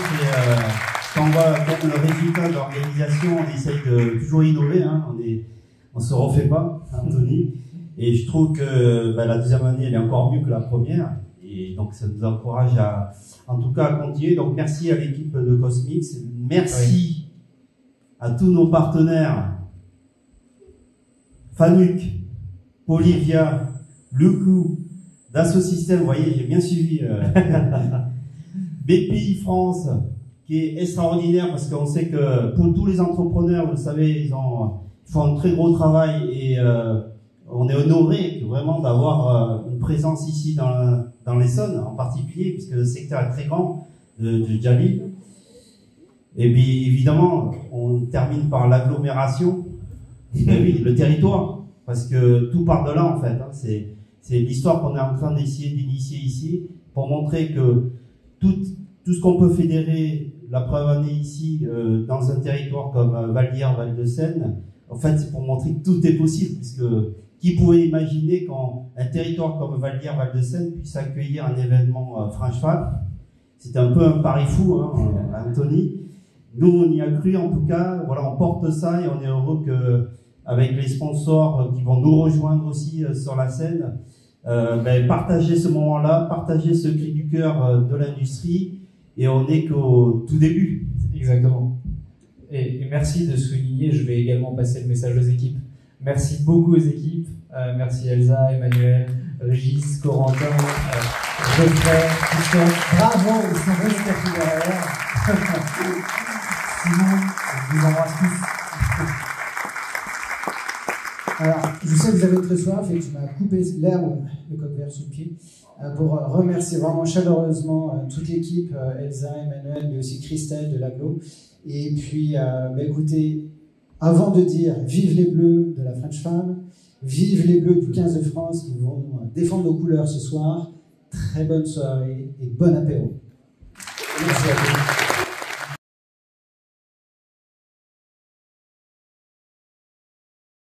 quand on voit le résultat de l'organisation, on essaye de toujours innover, hein, on se refait pas, Anthony. Et je trouve que la deuxième année, elle est encore mieux que la première. Et donc, ça nous encourage en tout cas, à continuer. Donc, merci à l'équipe de Cosmix. Merci à tous nos partenaires. Fanuc, Olivia, Lucou, Dassault Systèmes, vous voyez, j'ai bien suivi. BPI France, qui est extraordinaire parce qu'on sait que pour tous les entrepreneurs, vous le savez, ils font un très gros travail et on est honoré vraiment d'avoir une présence ici dans l'Essonne en particulier, puisque le secteur est très grand de Djali. Et puis évidemment, on termine par l'agglomération, oui, le territoire, parce que tout part de là en fait. Hein, c'est l'histoire qu'on est en train d'essayer d'initier ici pour montrer que tout ce qu'on peut fédérer, la preuve en est ici, dans un territoire comme Val-d'Hier, Val-de-Seine, en fait, c'est pour montrer que tout est possible, puisque qui pouvait imaginer qu'un territoire comme Val-d'Hier, Val-de-Seine puisse accueillir un événement French Fab. C'était un peu un pari fou, hein, Anthony. Nous, on y a cru, en tout cas. Voilà, on porte ça et on est heureux avec les sponsors qui vont nous rejoindre aussi sur la scène, partager ce moment-là, partager ce cri du cœur de l'industrie. Et on n'est qu'au tout début. Exactement. Et merci de souligner, je vais également passer le message aux équipes. Merci beaucoup aux équipes. Merci Elsa, Emmanuel, Régis, Corentin, Geoffrey, Christophe. Bravo, ils sont restés derrière. Simon, je vous embrasse tous. Alors, je sais que vous avez très soif et que tu m'as coupé l'herbe, le coq vert sous le pied, pour remercier vraiment chaleureusement toute l'équipe, Elsa, Emmanuel, mais aussi Christelle de l'Aglo. Et puis, écoutez, avant de dire vive les Bleus de la French Fab, vive les Bleus du 15 de France qui vont défendre nos couleurs ce soir, très bonne soirée et bon apéro. Merci à vous.